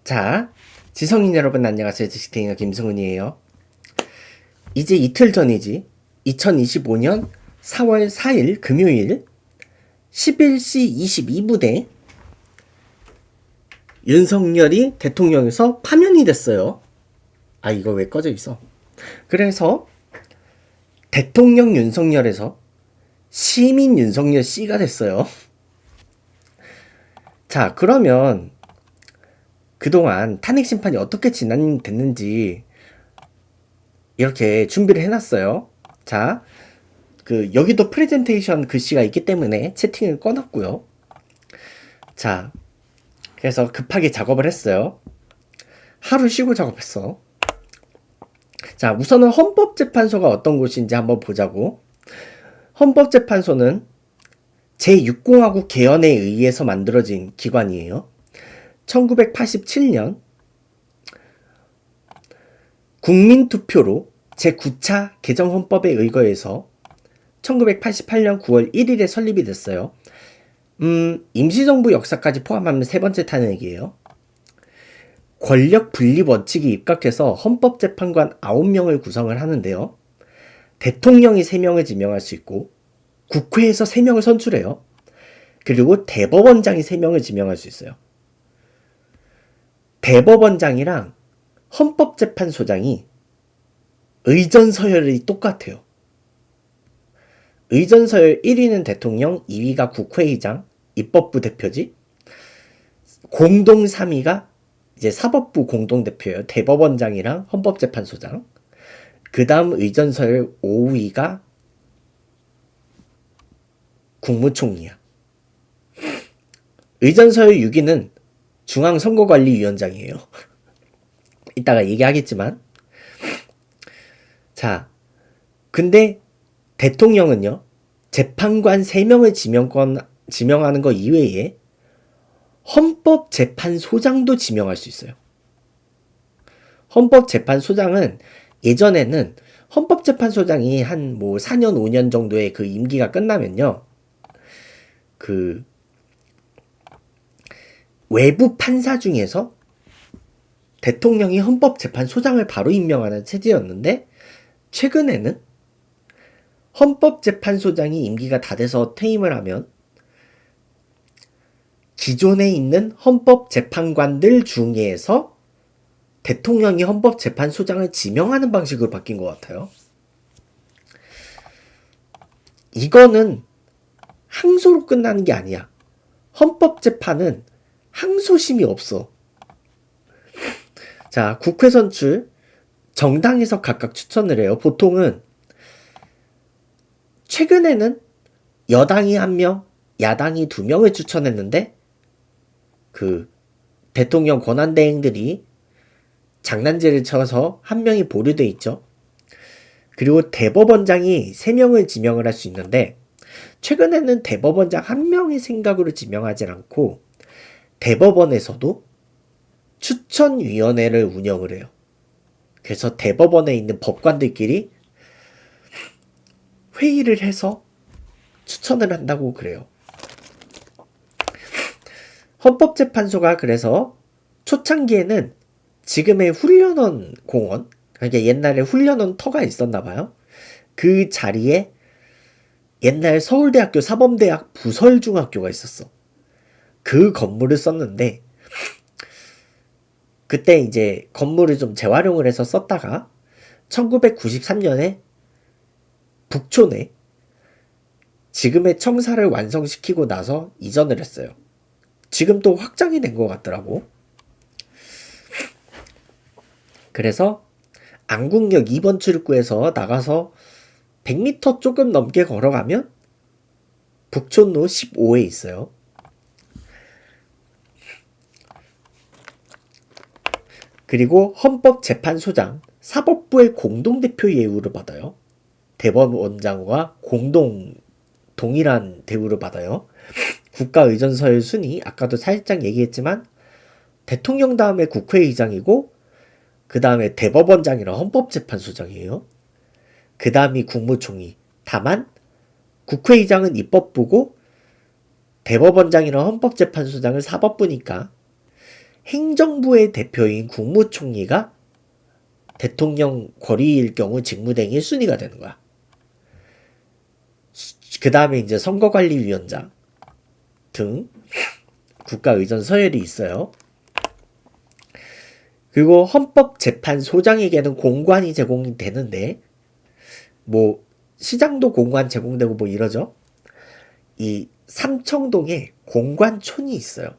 자, 지성인 여러분 안녕하세요. 지식테이너 김승훈이에요. 이제 이틀 전이지. 2025년 4월 4일 금요일 11시 22분에 윤석열이 대통령에서 파면이 됐어요. 아, 이거 왜 꺼져 있어? 그래서 대통령 윤석열에서 시민 윤석열 씨가 됐어요. 자, 그러면 그동안 탄핵 심판이 어떻게 진행됐는지 이렇게 준비를 해놨어요. 자, 여기도 프레젠테이션 글씨가 있기 때문에 채팅을 꺼놨고요. 자, 그래서 급하게 작업을 했어요. 하루 쉬고 작업했어. 자, 우선은 헌법재판소가 어떤 곳인지 한번 보자고. 헌법재판소는 제6공화국 개헌에 의해서 만들어진 기관이에요. 1987년 국민투표로 제9차 개정헌법에 의거해서 1988년 9월 1일에 설립이 됐어요. 임시정부 역사까지 포함하면 세 번째 탄핵이에요. 권력 분립 원칙이 입각해서 헌법재판관 9명을 구성을 하는데요. 대통령이 3명을 지명할 수 있고 국회에서 3명을 선출해요. 그리고 대법원장이 3명을 지명할 수 있어요. 대법원장이랑 헌법재판소장이 의전서열이 똑같아요. 의전서열 1위는 대통령, 2위가 국회의장, 입법부 대표지. 공동 3위가 이제 사법부 공동대표예요. 대법원장이랑 헌법재판소장. 그 다음 의전서열 5위가 국무총리야. 의전서열 6위는 중앙선거관리위원장이에요. 이따가 얘기하겠지만. 자, 근데 대통령은요, 재판관 3명을 지명하는 거 이외에 헌법재판소장도 지명할 수 있어요. 헌법재판소장은 예전에는 헌법재판소장이 한 4년, 5년 정도의 그 임기가 끝나면요, 외부 판사 중에서 대통령이 헌법재판소장을 바로 임명하는 체제였는데, 최근에는 헌법재판소장이 임기가 다 돼서 퇴임을 하면 기존에 있는 헌법재판관들 중에서 대통령이 헌법재판소장을 지명하는 방식으로 바뀐 것 같아요. 이거는 항소로 끝나는 게 아니야. 헌법재판은 항소심이 없어. 자, 국회 선출, 정당에서 각각 추천을 해요. 보통은 최근에는 여당이 1명, 야당이 2명을 추천했는데 대통령 권한대행들이 장난질을 쳐서 1명이 보류돼 있죠. 그리고 대법원장이 3명을 지명을 할 수 있는데, 최근에는 대법원장 1명의 생각으로 지명하지 않고 대법원에서도 추천위원회를 운영을 해요. 그래서 대법원에 있는 법관들끼리 회의를 해서 추천을 한다고 그래요. 헌법재판소가 그래서 초창기에는 지금의 훈련원 공원, 그러니까 옛날에 훈련원 터가 있었나 봐요. 그 자리에 옛날 서울대학교 사범대학 부설중학교가 있었어. 그 건물을 썼는데, 그때 이제 건물을 좀 재활용을 해서 썼다가 1993년에 북촌에 지금의 청사를 완성시키고 나서 이전을 했어요. 지금 또 확장이 된 것 같더라고. 그래서 안국역 2번 출입구에서 나가서 100m 조금 넘게 걸어가면 북촌로 15에 있어요. 그리고 헌법재판소장, 사법부의 공동대표 예우를 받아요. 대법원장과 동일한 대우를 받아요. 국가의전서열 순위, 아까도 살짝 얘기했지만 대통령 다음에 국회의장이고 그 다음에 대법원장이랑 헌법재판소장이에요. 그 다음이 국무총리. 다만 국회의장은 입법부고 대법원장이랑 헌법재판소장은 사법부니까 행정부의 대표인 국무총리가 대통령 권위일 경우 직무대행이 1순위가 되는 거야. 그 다음에 이제 선거관리위원장 등 국가의전 서열이 있어요. 그리고 헌법재판소장에게는 공관이 제공이 되는데, 뭐 시장도 공관 제공되고 뭐 이러죠. 이 삼청동에 공관촌이 있어요.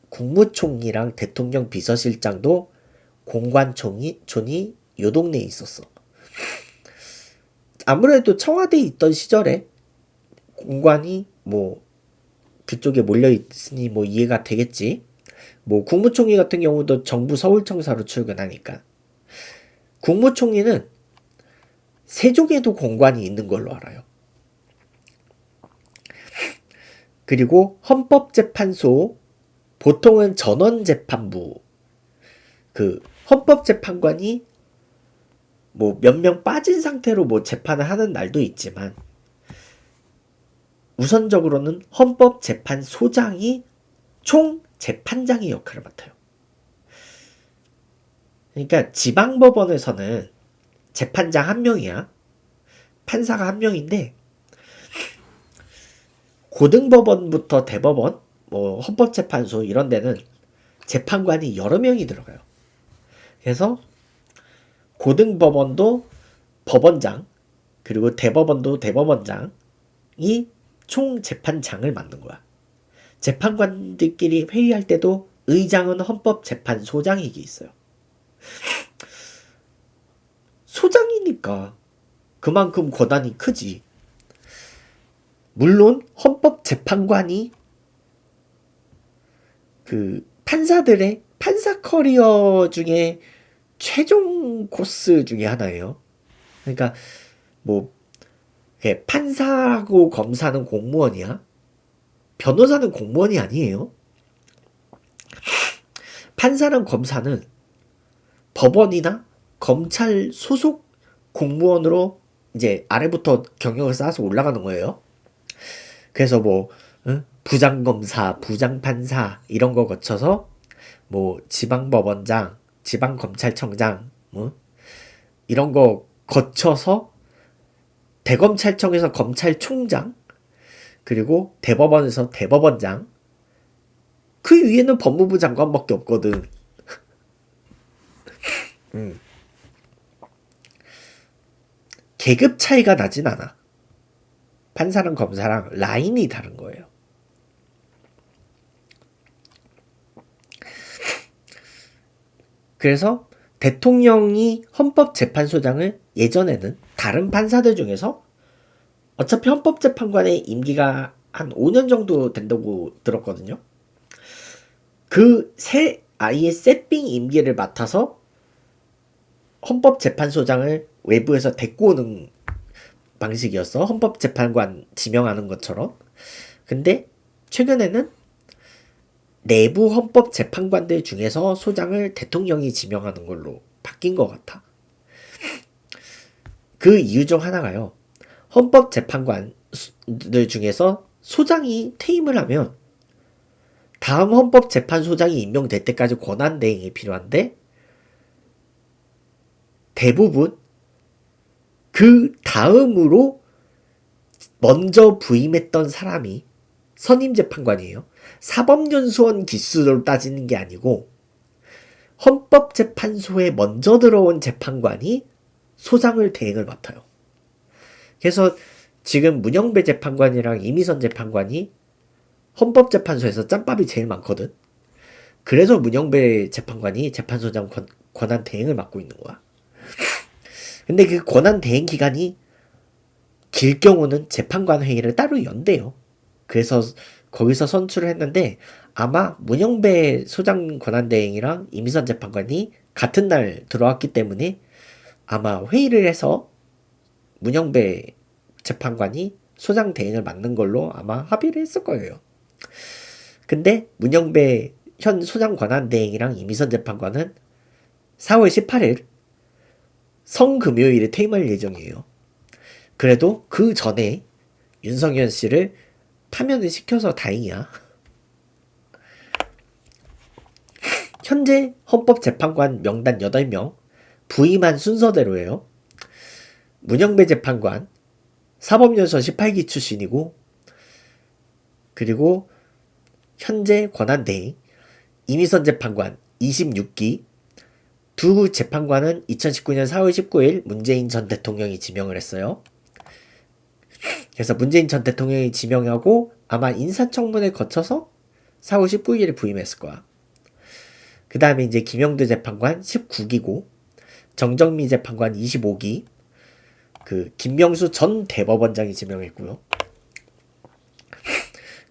국무총리랑 대통령 비서실장도 공관촌이 요 동네에 있었어. 아무래도 청와대에 있던 시절에 공관이 뭐 그쪽에 몰려 있으니 뭐 이해가 되겠지. 뭐 국무총리 같은 경우도 정부 서울청사로 출근하니까. 국무총리는 세종에도 공관이 있는 걸로 알아요. 그리고 헌법재판소, 보통은 전원재판부, 그 헌법재판관이 뭐 몇 명 빠진 상태로 뭐 재판을 하는 날도 있지만, 우선적으로는 헌법재판소장이 총 재판장의 역할을 맡아요. 그러니까 지방법원에서는 재판장 한 명이야. 판사가 한 명인데, 고등법원부터 대법원, 뭐 헌법재판소 이런 데는 재판관이 여러 명이 들어가요. 그래서 고등법원도 법원장, 그리고 대법원도 대법원장이 총 재판장을 맡는 거야. 재판관들끼리 회의할 때도 의장은 헌법재판소장에게 있어요. 소장이니까 그만큼 권한이 크지. 물론 헌법재판관이 그 판사들의 판사 커리어 중에 최종 코스 중에 하나예요. 그러니까 뭐 판사하고 검사는 공무원이야. 변호사는 공무원이 아니에요. 판사랑 검사는 법원이나 검찰 소속 공무원으로 이제 아래부터 경력을 쌓아서 올라가는 거예요. 그래서 뭐 부장검사, 부장판사 이런 거 거쳐서 뭐 지방법원장, 지방검찰청장 이런 거 거쳐서 대검찰청에서 검찰총장, 그리고 대법원에서 대법원장, 그 위에는 법무부 장관밖에 없거든. 계급 차이가 나진 않아. 판사랑 검사랑 라인이 다른 거예요. 그래서 대통령이 헌법재판소장을 예전에는 다른 판사들 중에서, 어차피 헌법재판관의 임기가 한 5년 정도 된다고 들었거든요. 그 아예 세핑 임기를 맡아서 헌법재판소장을 외부에서 데리고 오는 방식이었어. 헌법재판관 지명하는 것처럼. 근데 최근에는 내부 헌법재판관들 중에서 소장을 대통령이 지명하는 걸로 바뀐 것 같아. 그 이유 중 하나가요. 헌법재판관들 중에서 소장이 퇴임을 하면 다음 헌법재판소장이 임명될 때까지 권한대행이 필요한데, 대부분 그 다음으로 먼저 부임했던 사람이 선임재판관이에요. 사법연수원 기수로 따지는 게 아니고 헌법재판소에 먼저 들어온 재판관이 소장을 대행을 맡아요. 그래서 지금 문영배 재판관이랑 이미선 재판관이 헌법재판소에서 짬밥이 제일 많거든. 그래서 문영배 재판관이 재판소장 권한 대행을 맡고 있는 거야. 근데 그 권한 대행 기간이 길 경우는 재판관 회의를 따로 연대요. 그래서 거기서 선출을 했는데, 아마 문영배 소장 권한 대행이랑 이미선 재판관이 같은 날 들어왔기 때문에 아마 회의를 해서 문영배 재판관이 소장 대행을 맡는 걸로 아마 합의를 했을 거예요. 근데 문영배 현 소장 권한 대행이랑 이미선 재판관은 4월 18일 성금요일에 퇴임할 예정이에요. 그래도 그 전에 윤석열 씨를 파면을 시켜서 다행이야. 현재 헌법재판관 명단 8명, 부임한 순서대로예요. 문영배 재판관, 사법연수원 18기 출신이고, 그리고 현재 권한대행, 이미선 재판관 26기, 두 재판관은 2019년 4월 19일 문재인 전 대통령이 지명을 했어요. 그래서 문재인 전 대통령이 지명하고 아마 인사청문회 거쳐서 4월 19일에 부임했을 거야. 그 다음에 이제 김영두 재판관 19기고, 정정미 재판관 25기, 김명수 전 대법원장이 지명했고요.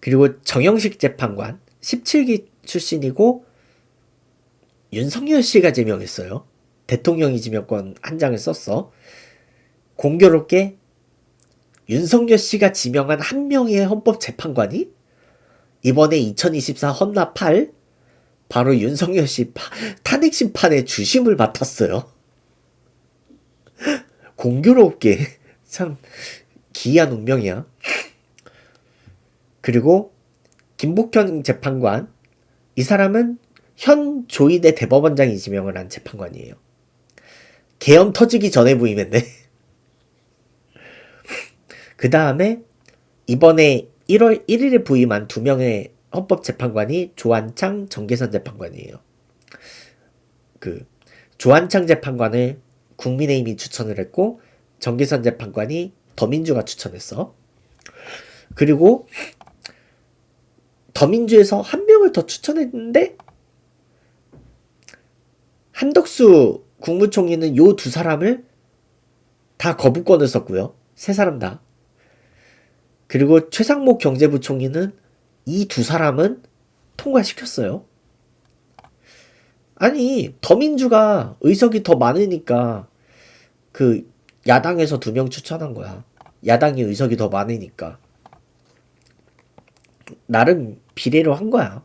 그리고 정영식 재판관 17기 출신이고, 윤석열 씨가 지명했어요. 대통령이 지명권 한 장을 썼어. 공교롭게 윤석열 씨가 지명한 한 명의 헌법재판관이 이번에 2024 헌납 8 바로 윤석열 씨 탄핵 심판의 주심을 맡았어요. 공교롭게 참 기이한 운명이야. 그리고 김복현 재판관, 이 사람은 현 조희대 대법원장이 지명을 한 재판관이에요. 계엄 터지기 전에 부임했네. 그 다음에 이번에 1월 1일에 부임한 2명의 헌법재판관이 조한창, 정계선 재판관이에요. 조한창 재판관을 국민의힘이 추천을 했고, 정계선 재판관이 더민주가 추천했어. 그리고 더민주에서 한 명을 더 추천했는데, 한덕수 국무총리는 요 두 사람을 다 거부권을 썼고요. 세 사람 다. 그리고 최상목 경제부총리는 이 두 사람은 통과시켰어요. 아니, 더민주가 의석이 더 많으니까 야당에서 2명 추천한 거야. 야당이 의석이 더 많으니까. 나름 비례로 한 거야.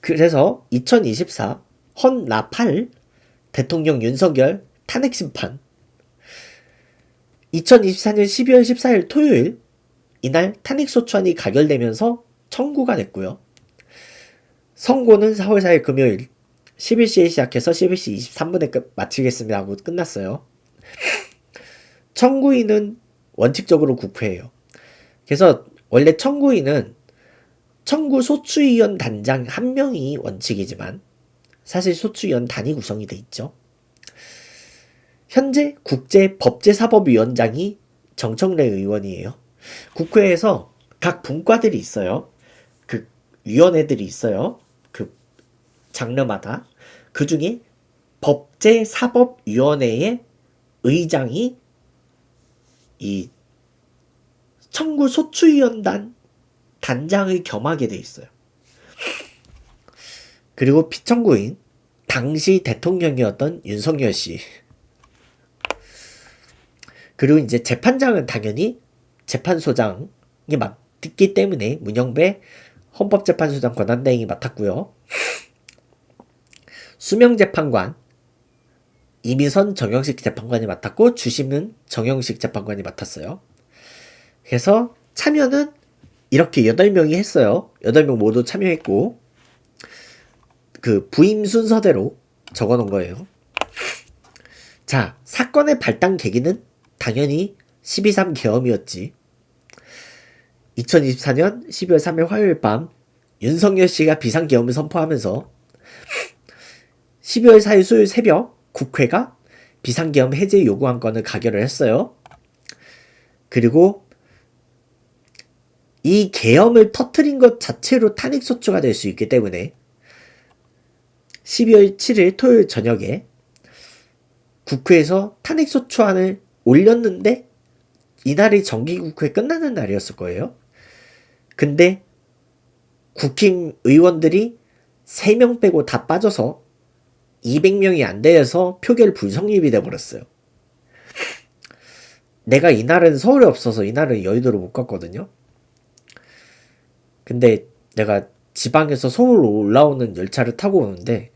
그래서 2024 헌납 8 대통령 윤석열 탄핵 심판, 2024년 12월 14일 토요일, 이날 탄핵소추안이 가결되면서 청구가 됐고요. 선고는 4월 4일 금요일 11시에 시작해서 11시 23분에 마치겠습니다 하고 끝났어요. 청구인은 원칙적으로 국회예요. 그래서 원래 청구인은 청구 소추위원 단장 1명이 원칙이지만 사실 소추위원 단위 구성이 돼 있죠. 현재 국제법제사법위원장이 정청래 의원이에요. 국회에서 각 분과들이 있어요. 위원회들이 있어요. 장르마다. 그 중에 법제사법위원회의 의장이 이 청구 소추위원단 단장을 겸하게 돼 있어요. 그리고 피청구인, 당시 대통령이었던 윤석열 씨. 그리고 이제 재판장은 당연히 재판소장이 맡기 때문에 문영배 헌법재판소장 권한대행이 맡았고요. 수명재판관, 이미선 정영식 재판관이 맡았고, 주심은 정영식 재판관이 맡았어요. 그래서 참여는 이렇게 8명이 했어요. 8명 모두 참여했고, 부임 순서대로 적어 놓은 거예요. 자, 사건의 발단 계기는 당연히 12.3 계엄이었지. 2024년 12월 3일 화요일 밤 윤석열 씨가 비상계엄을 선포하면서 12월 4일 수요일 새벽 국회가 비상계엄 해제 요구안건을 가결을 했어요. 그리고 이 계엄을 터뜨린 것 자체로 탄핵소추가 될 수 있기 때문에 12월 7일 토요일 저녁에 국회에서 탄핵소추안을 올렸는데 이날이 정기국회 끝나는 날이었을 거예요. 근데 국힘 의원들이 3명 빼고 다 빠져서 200명이 안 돼서 표결 불성립이 돼버렸어요. 내가 이날은 서울에 없어서 이날은 여의도로 못 갔거든요. 근데 내가 지방에서 서울로 올라오는 열차를 타고 오는데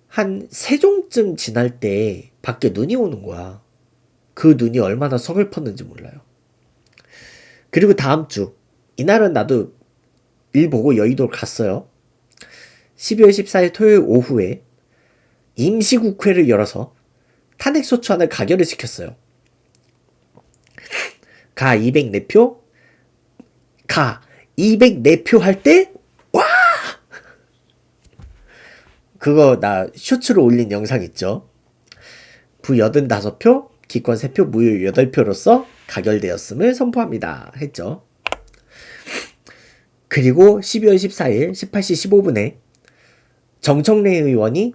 한 세종쯤 지날 때 밖에 눈이 오는 거야. 그 눈이 얼마나 서글펐는지 몰라요. 그리고 다음 주, 이날은 나도 일 보고 여의도를 갔어요. 12월 14일 토요일 오후에 임시국회를 열어서 탄핵소추안을 가결을 시켰어요. 가 204표, 가 204표 할 때, 와! 그거 나 쇼츠로 올린 영상 있죠? 부 85표, 기권 3표, 무효 8표로서 가결되었음을 선포합니다. 했죠. 그리고 12월 14일 18시 15분에 정청래 의원이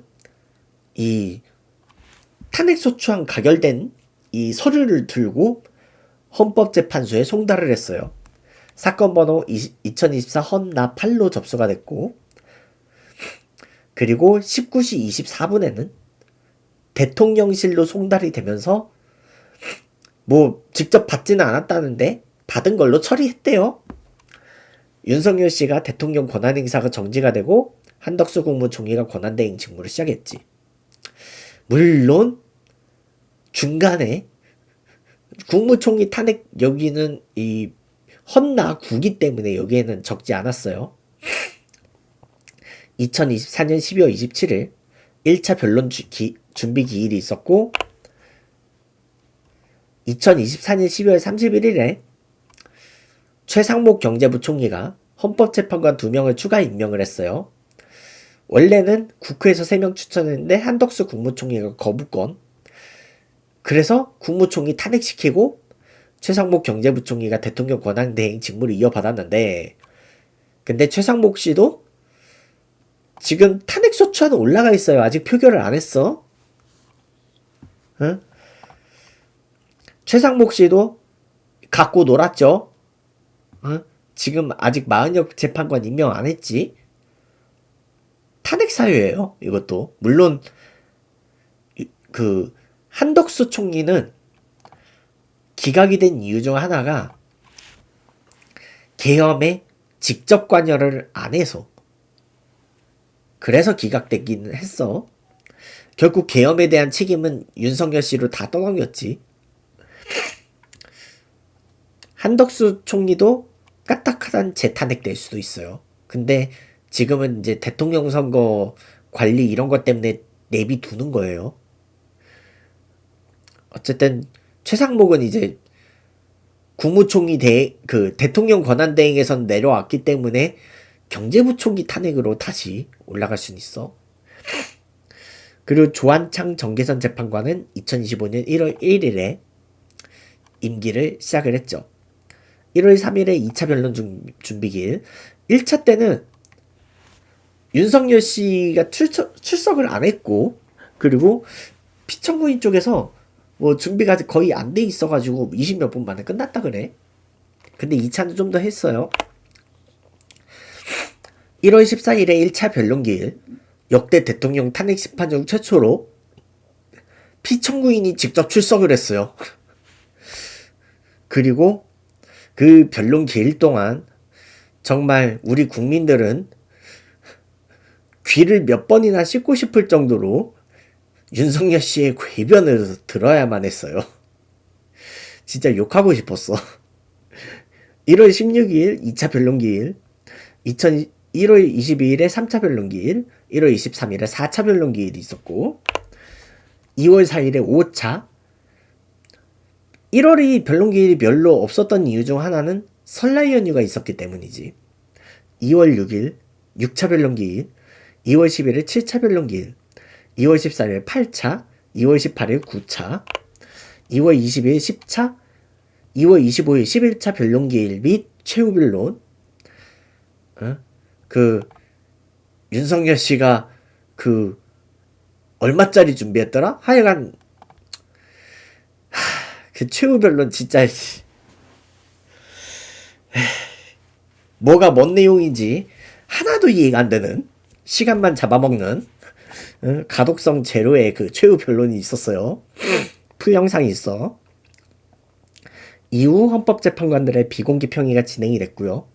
이 탄핵소추안 가결된 이 서류를 들고 헌법재판소에 송달을 했어요. 사건 번호 2024 헌나 8로 접수가 됐고, 그리고 19시 24분에는 대통령실로 송달이 되면서 뭐 직접 받지는 않았다는데 받은 걸로 처리했대요. 윤석열 씨가 대통령 권한행사가 정지가 되고 한덕수 국무총리가 권한대행 직무를 시작했지. 물론 중간에 국무총리 탄핵 여기는 이 헌나 9기 때문에 여기에는 적지 않았어요. 2024년 12월 27일 1차 변론 준비 기일이 있었고, 2024년 12월 31일에 최상목 경제부총리가 헌법재판관 2명을 추가 임명을 했어요. 원래는 국회에서 3명 추천했는데 한덕수 국무총리가 거부권. 그래서 국무총리 탄핵시키고 최상목 경제부총리가 대통령 권한대행 직무를 이어받았는데, 근데 최상목 씨도 지금 탄핵소추안은 올라가 있어요. 아직 표결을 안 했어. 응? 최상목 씨도 갖고 놀았죠. 응? 지금 아직 마흔역 재판관 임명 안 했지. 탄핵 사유예요. 이것도. 물론 그 한덕수 총리는 기각이 된 이유 중 하나가 계엄에 직접 관여를 안 해서, 그래서 기각되기는 했어. 결국 계엄에 대한 책임은 윤석열 씨로 다 떠넘겼지. 한덕수 총리도 까딱하단 재탄핵될 수도 있어요. 근데 지금은 이제 대통령 선거 관리 이런 것 때문에 내비두는 거예요. 어쨌든 최상목은 이제 국무총리 대통령 권한대행에선 내려왔기 때문에 경제부총리 탄핵으로 다시 올라갈 수는 있어. 그리고 조한창 정계선 재판관은 2025년 1월 1일에 임기를 시작을 했죠. 1월 3일에 2차 변론 준비기일. 1차 때는 윤석열 씨가 출석을 안 했고, 그리고 피청구인 쪽에서 뭐 준비가 거의 안 돼 있어가지고 20몇 분 만에 끝났다 그래. 근데 2차는 좀 더 했어요. 1월 14일에 1차 변론기일. 역대 대통령 탄핵 심판 중 최초로 피청구인이 직접 출석을 했어요. 그리고 그 변론 기일 동안 정말 우리 국민들은 귀를 몇 번이나 씻고 싶을 정도로 윤석열 씨의 궤변을 들어야만 했어요. 진짜 욕하고 싶었어. 1월 16일 2차 변론기일, 1월 22일에 3차 변론기일, 1월 23일에 4차 변론기일이 있었고, 2월 4일에 5차. 1월이 변론기일이 별로 없었던 이유 중 하나는 설날 연휴가 있었기 때문이지. 2월 6일 6차 변론기일, 2월 11일 7차 변론기일, 2월 14일 8차, 2월 18일 9차, 2월 20일 10차, 2월 25일 11차 변론기일 및 최후 변론. 윤석열 씨가 얼마짜리 준비했더라? 하여간 그 최후 변론 진짜 뭐가 뭔 내용인지 하나도 이해가 안 되는, 시간만 잡아먹는 가독성 제로의 그 최후 변론이 있었어요. 풀 영상이 있어. 이후 헌법재판관들의 비공개 평의가 진행이 됐고요.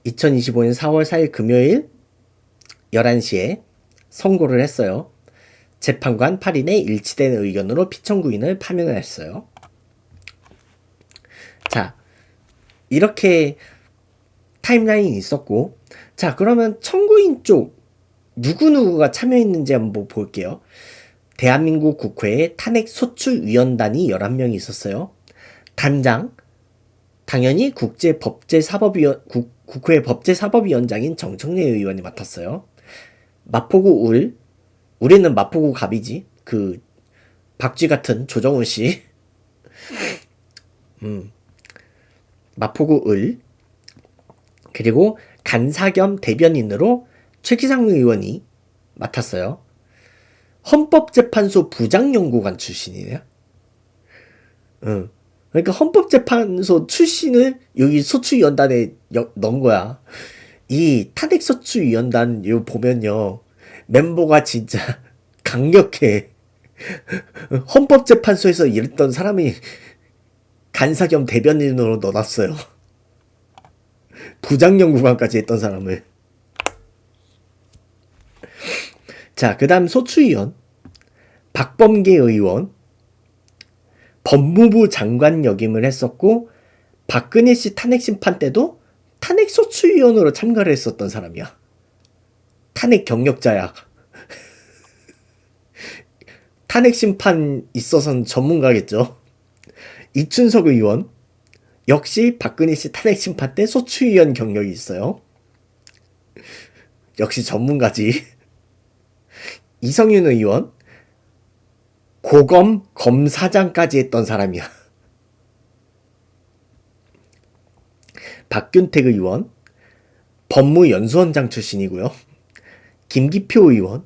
2025년 4월 4일 금요일 11시에 선고를 했어요. 재판관 8인의 일치된 의견으로 피청구인을 파면을 했어요. 자, 이렇게 타임라인이 있었고, 자, 그러면 청구인 쪽 누구누구가 참여했는지 한번 볼게요. 대한민국 국회에 탄핵 소추위원단이 11명이 있었어요. 단장, 당연히 국회 법제사법위원장인 정청래 의원이 맡았어요. 마포구 우리는 마포구 갑이지. 그 박쥐 같은 조정훈 씨. 마포구 그리고 간사 겸 대변인으로 최기상 의원이 맡았어요. 헌법재판소 부장연구관 출신이네요. 그러니까 헌법재판소 출신을 여기 소추위원단에 넣은 거야. 이 탄핵소추위원단 요 보면요, 멤버가 진짜 강력해. 헌법재판소에서 일했던 사람이 간사 겸 대변인으로 넣어놨어요. 부장연구관까지 했던 사람을. 자, 그 다음 소추위원 박범계 의원, 법무부 장관 역임을 했었고, 박근혜 씨 탄핵 심판 때도 탄핵 소추위원으로 참가를 했었던 사람이야. 탄핵 경력자야. 탄핵 심판 있어서는 전문가겠죠. 이춘석 의원 역시 박근혜 씨 탄핵 심판 때 소추위원 경력이 있어요. 역시 전문가지. 이성윤 의원 고검 검사장까지 했던 사람이야. 박균택 의원 법무연수원장 출신이고요. 김기표 의원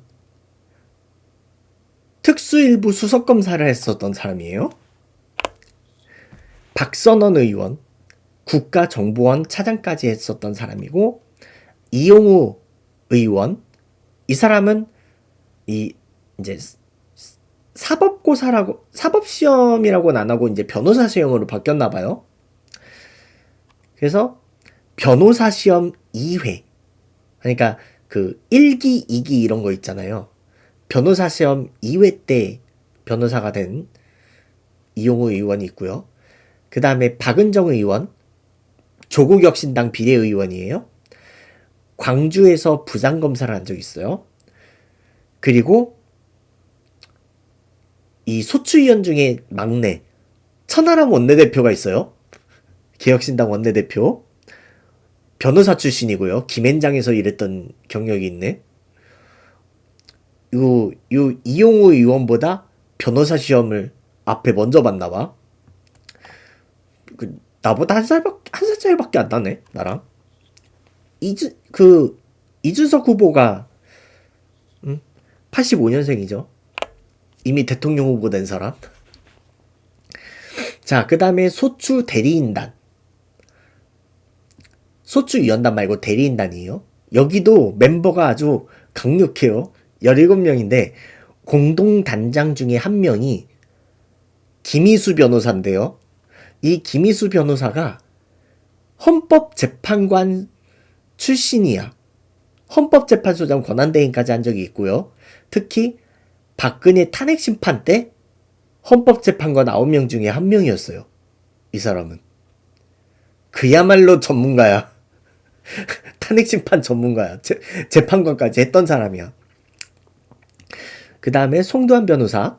특수일부 수석검사를 했었던 사람이에요. 박선원 의원 국가정보원 차장까지 했었던 사람이고, 이용우 의원, 이 사람은 이제 사법시험이라고는 안 하고 이제 변호사 시험으로 바뀌었나 봐요. 그래서 변호사 시험 2회, 그러니까 그 1기, 2기 이런 거 있잖아요. 변호사 시험 2회 때 변호사가 된 이용우 의원이 있고요. 그 다음에 박은정 의원, 조국혁신당 비례의원이에요. 광주에서 부장검사를 한 적이 있어요. 그리고 이 소추위원 중에 막내 천하람 원내대표가 있어요. 개혁신당 원내대표. 변호사 출신이고요. 김앤장에서 일했던 경력이 있네. 요 이용우 의원보다 변호사 시험을 앞에 먼저 봤나봐. 나보다 한 살짜리밖에 안 나네, 나랑. 이준석 후보가 85년생이죠. 이미 대통령 후보 된 사람. 자, 그 다음에 소추 대리인단. 소추위원단 말고 대리인단이에요. 여기도 멤버가 아주 강력해요. 17명인데 공동단장 중에 한 명이 김희수 변호사인데요. 이 김희수 변호사가 헌법재판관 출신이야. 헌법재판소장 권한대행까지 한 적이 있고요. 특히 박근혜 탄핵 심판 때 헌법재판관 9명 중에 한 명이었어요. 이 사람은. 그야말로 전문가야. 탄핵 심판 전문가야. 재판관까지 했던 사람이야. 그 다음에 송도한 변호사.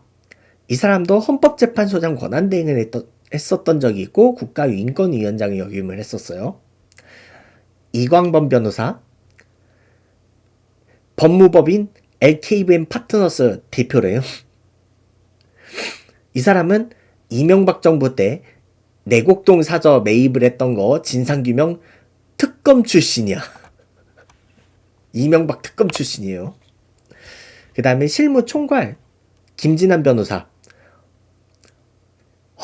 이 사람도 헌법재판소장 권한대행을 했었던 적이 있고 국가인권위원장을 역임을 했었어요. 이광범 변호사. 법무법인 LKBM 파트너스 대표래요. 이 사람은 이명박 정부 때 내곡동 사저 매입을 했던 거 진상규명 특검 출신이야. 이명박 특검 출신이에요. 그 다음에 실무총괄 김진환 변호사.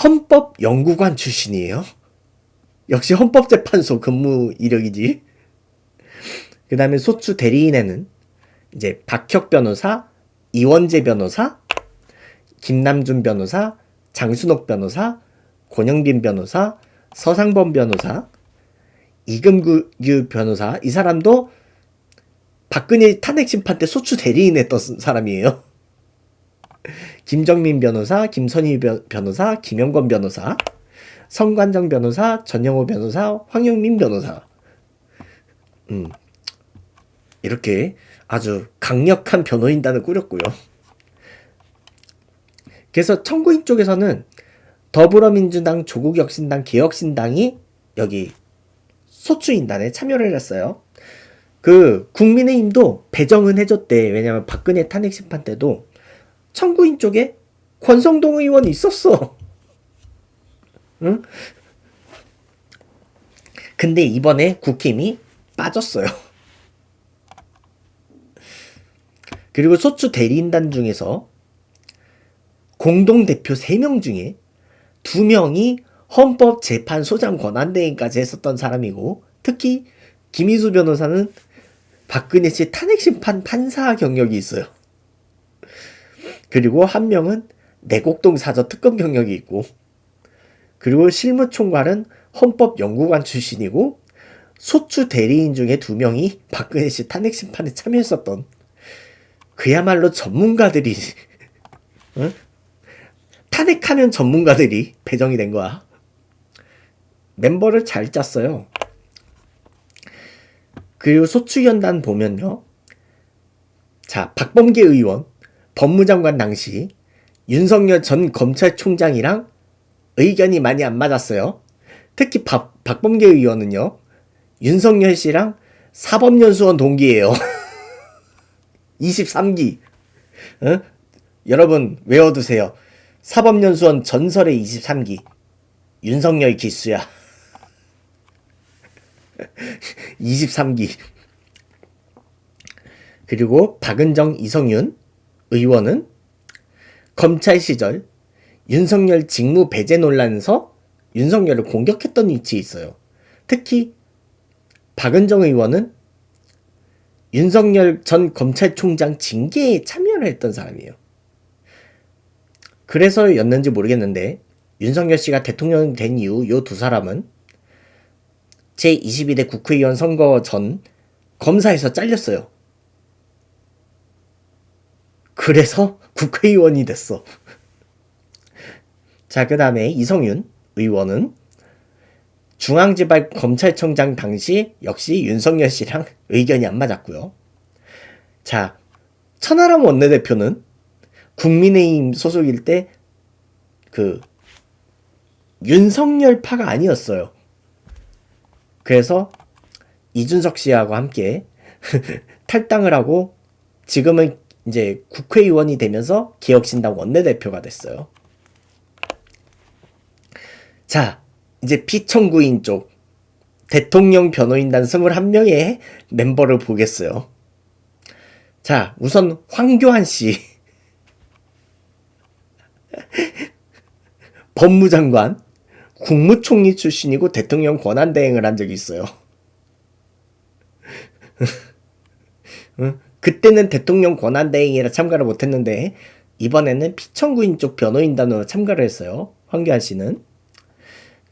헌법연구관 출신이에요. 역시 헌법재판소 근무 이력이지. 그 다음에 소추 대리인에는 이제 박혁 변호사, 이원재 변호사, 김남준 변호사, 장순옥 변호사, 권영빈 변호사, 서상범 변호사, 이금규 변호사. 이 사람도 박근혜 탄핵 심판 때 소추 대리인 했던 사람이에요. 김정민 변호사, 김선희 변호사, 김영권 변호사, 성관정 변호사, 전영호 변호사, 황영민 변호사. 이렇게 아주 강력한 변호인단을 꾸렸고요. 그래서 청구인 쪽에서는 더불어민주당, 조국혁신당, 개혁신당이 여기 소추인단에 참여를 했어요. 그 국민의힘도 배정은 해줬대. 왜냐면 박근혜 탄핵 심판 때도 청구인 쪽에 권성동 의원이 있었어. 응? 근데 이번에 국힘이 빠졌어요. 그리고 소추 대리인단 중에서 공동대표 3명 중에 2명이 헌법재판소장 권한대행까지 했었던 사람이고, 특히 김희수 변호사는 박근혜 씨 탄핵심판 판사 경력이 있어요. 그리고 한 명은 내곡동 사저 특검 경력이 있고, 그리고 실무총괄은 헌법연구관 출신이고, 소추 대리인 중에 2명이 박근혜 씨 탄핵심판에 참여했었던 그야말로 전문가들이 응? 탄핵하는 전문가들이 배정이 된 거야. 멤버를 잘 짰어요. 그리고 소추연단 보면요. 자, 박범계 의원, 법무장관 당시 윤석열 전 검찰총장이랑 의견이 많이 안 맞았어요. 특히 박범계 의원은요. 윤석열 씨랑 사법연수원 동기예요. 23기. 어? 여러분 외워두세요. 사법연수원 전설의 23기. 윤석열 기수야. 23기. 그리고 박은정, 이성윤 의원은 검찰 시절 윤석열 직무 배제 논란에서 윤석열을 공격했던 위치에 있어요. 특히 박은정 의원은 윤석열 전 검찰총장 징계에 참여를 했던 사람이에요. 그래서였는지 모르겠는데 윤석열 씨가 대통령이 된 이후 이 2사람은 제22대 국회의원 선거 전 검사에서 잘렸어요. 그래서 국회의원이 됐어. 자, 그 다음에 이성윤 의원은 중앙지방검찰청장 당시 역시 윤석열 씨랑 의견이 안 맞았고요. 자, 천하람 원내대표는 국민의힘 소속일 때 그 윤석열파가 아니었어요. 그래서 이준석 씨하고 함께 탈당을 하고 지금은 이제 국회의원이 되면서 개혁신당 원내대표가 됐어요. 자, 이제 피청구인 쪽 대통령 변호인단 21명의 멤버를 보겠어요. 자, 우선 황교안 씨 법무장관, 국무총리 출신이고 대통령 권한대행을 한 적이 있어요. 그때는 대통령 권한대행이라 참가를 못했는데 이번에는 피청구인 쪽 변호인단으로 참가를 했어요. 황교안 씨는.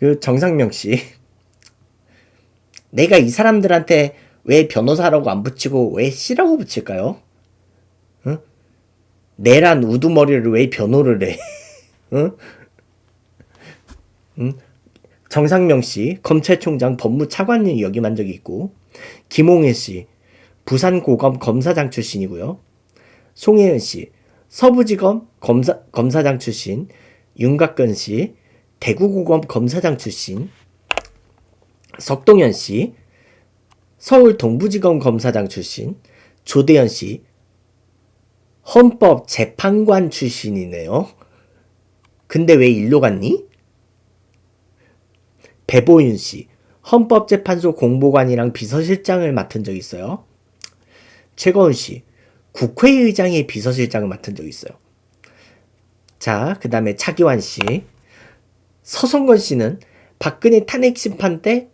그 정상명 씨. 내가 이 사람들한테 왜 변호사라고 안 붙이고 왜 씨라고 붙일까요? 응? 내란 우두머리를 왜 변호를 해? 응? 응? 정상명 씨, 검찰총장 법무차관을 역임한 적이 있고, 김홍일 씨, 부산고검 검사장 출신이고요. 송혜은 씨, 서부지검 검사장 출신, 윤곽근 씨, 대구고검 검사장 출신, 석동현 씨, 서울 동부지검 검사장 출신, 조대현 씨, 헌법재판관 출신이네요. 근데 왜 일로 갔니? 배보윤 씨, 헌법재판소 공보관이랑 비서실장을 맡은 적이 있어요. 최거훈 씨, 국회의장의 비서실장을 맡은 적이 있어요. 자, 그 다음에 차기환 씨, 서성건 씨는 박근혜 탄핵 심판 때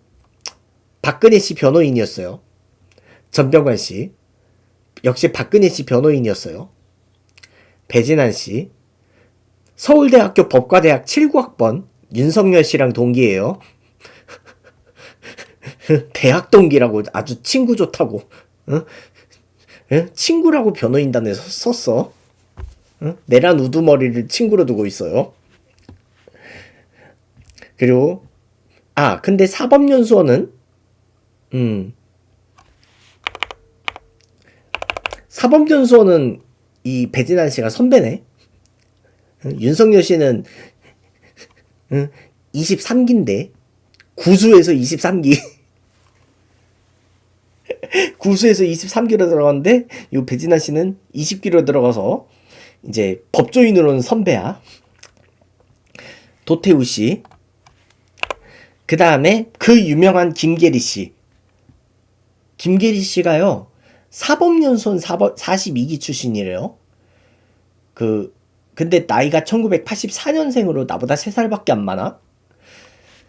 박근혜 씨 변호인이었어요. 전병관 씨, 역시 박근혜 씨 변호인이었어요. 배진환 씨, 서울대학교 법과대학 79학번 윤석열 씨랑 동기예요. 대학 동기라고 아주 친구 좋다고. 응? 응? 친구라고 변호인단에서 썼어. 응? 내란 우두머리를 친구로 두고 있어요. 그리고 근데 사법연수원은 사법연수원은 이 배진환 씨가 선배네. 윤석열 씨는 23기인데 구수에서 23기 구수에서 23기로 들어갔는데 이 배진환 씨는 20기로 들어가서 이제 법조인으로는 선배야. 도태우 씨. 그 다음에 그 유명한 김계리 씨. 김계리 씨가요, 사법연수원 42기 출신이래요. 근데 나이가 1984년생으로 나보다 3살밖에 안 많아.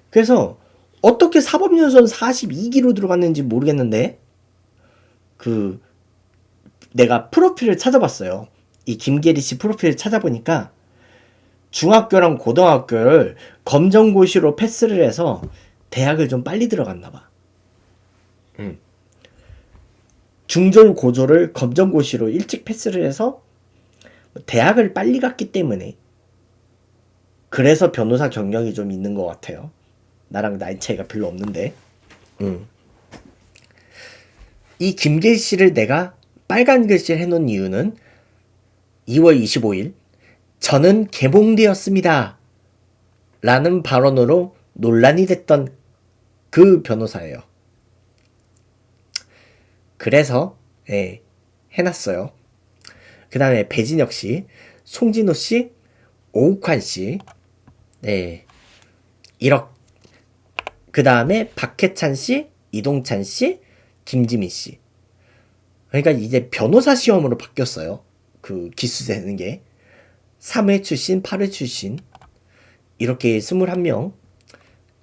그래서 어떻게 사법연수원 42기로 들어갔는지 모르겠는데, 내가 프로필을 찾아봤어요. 이 김계리 씨 프로필을 찾아보니까 중학교랑 고등학교를 검정고시로 패스를 해서 대학을 좀 빨리 들어갔나봐. 중졸 고졸을 검정고시로 일찍 패스를 해서 대학을 빨리 갔기 때문에 그래서 변호사 경력이 좀 있는 것 같아요. 나랑 나이 차이가 별로 없는데. 이 김계리 씨를 내가 빨간 글씨를 해놓은 이유는 2월 25일 저는 개봉되었습니다 라는 발언으로 논란이 됐던 그 변호사예요. 그래서 해놨어요. 그 다음에 배진혁 씨, 송진호 씨, 오욱환 씨, 그 다음에 박해찬 씨, 이동찬 씨, 김지민 씨. 그러니까 이제 변호사 시험으로 바뀌었어요. 그 기수 되는 게 3회 출신, 8회 출신 이렇게 21명.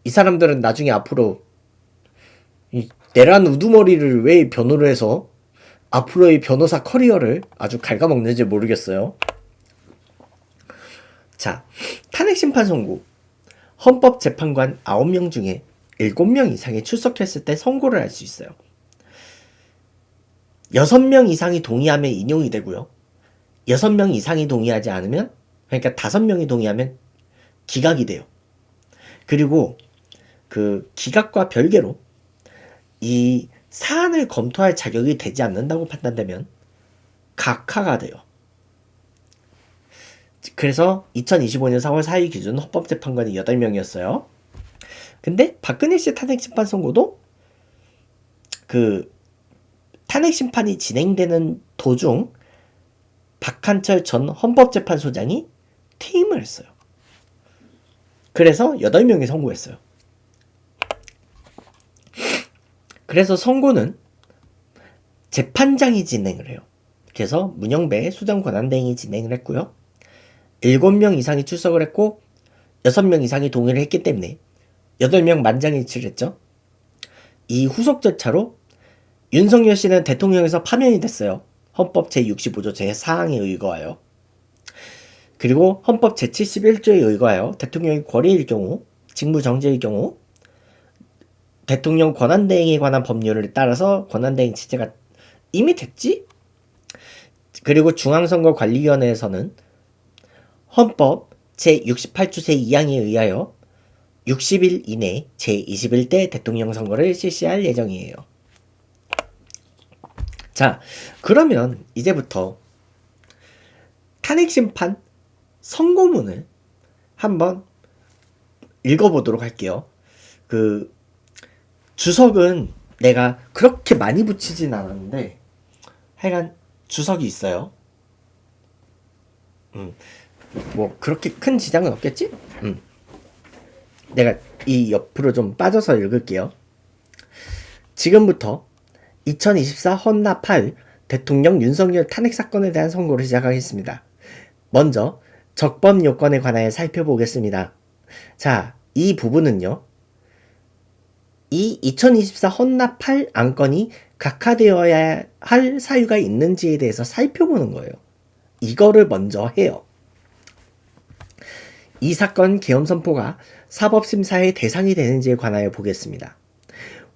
이 사람들은 나중에 앞으로 내란 우두머리를 왜 변호를 해서 앞으로의 변호사 커리어를 아주 갉아먹는지 모르겠어요. 자, 탄핵심판 선고. 헌법재판관 9명 중에 7명 이상이 출석했을 때 선고를 할 수 있어요. 6명 이상이 동의하면 인용이 되고요. 6명 이상이 동의하지 않으면, 그러니까 5명이 동의하면 기각이 돼요. 그리고 그 기각과 별개로 이 사안을 검토할 자격이 되지 않는다고 판단되면 각하가 돼요. 그래서 2025년 4월 4일 기준 헌법재판관이 8명이었어요. 근데 박근혜 씨 탄핵심판 선고도 그 탄핵심판이 진행되는 도중 박한철 전 헌법재판소장이 퇴임을 했어요. 그래서 8명이 선고했어요. 그래서 선고는 재판장이 진행을 해요. 그래서 문영배 수장 권한대행이 진행을 했고요. 7명 이상이 출석을 했고 6명 이상이 동의를 했기 때문에 8명 만장일치를 했죠. 이 후속 절차로 윤석열 씨는 대통령에서 파면이 됐어요. 헌법 제65조 제4항에 의거하여. 그리고 헌법 제71조에 의거하여 대통령이 권리일 경우, 직무정지일 경우 대통령 권한대행에 관한 법률을 따라서 권한대행 체제가 이미 됐지? 그리고 중앙선거관리위원회에서는 헌법 제68조 제2항에 의하여 60일 이내 제21대 대통령 선거를 실시할 예정이에요. 자, 그러면 이제부터 탄핵심판 선고문을 한번 읽어보도록 할게요. 그 주석은 내가 그렇게 많이 붙이진 않았는데 하여간 주석이 있어요. 뭐 그렇게 큰 지장은 없겠지? 내가 이 옆으로 좀 빠져서 읽을게요. 지금부터 2024 헌납 8 대통령 윤석열 탄핵 사건에 대한 선고를 시작하겠습니다. 먼저 적법 요건에 관하여 살펴보겠습니다. 자, 이 부분은요. 이 2024 헌납 8 안건이 각하되어야 할 사유가 있는지에 대해서 살펴보는 거예요. 이거를 먼저 해요. 이 사건 계엄 선포가 사법심사의 대상이 되는지에 관하여 보겠습니다.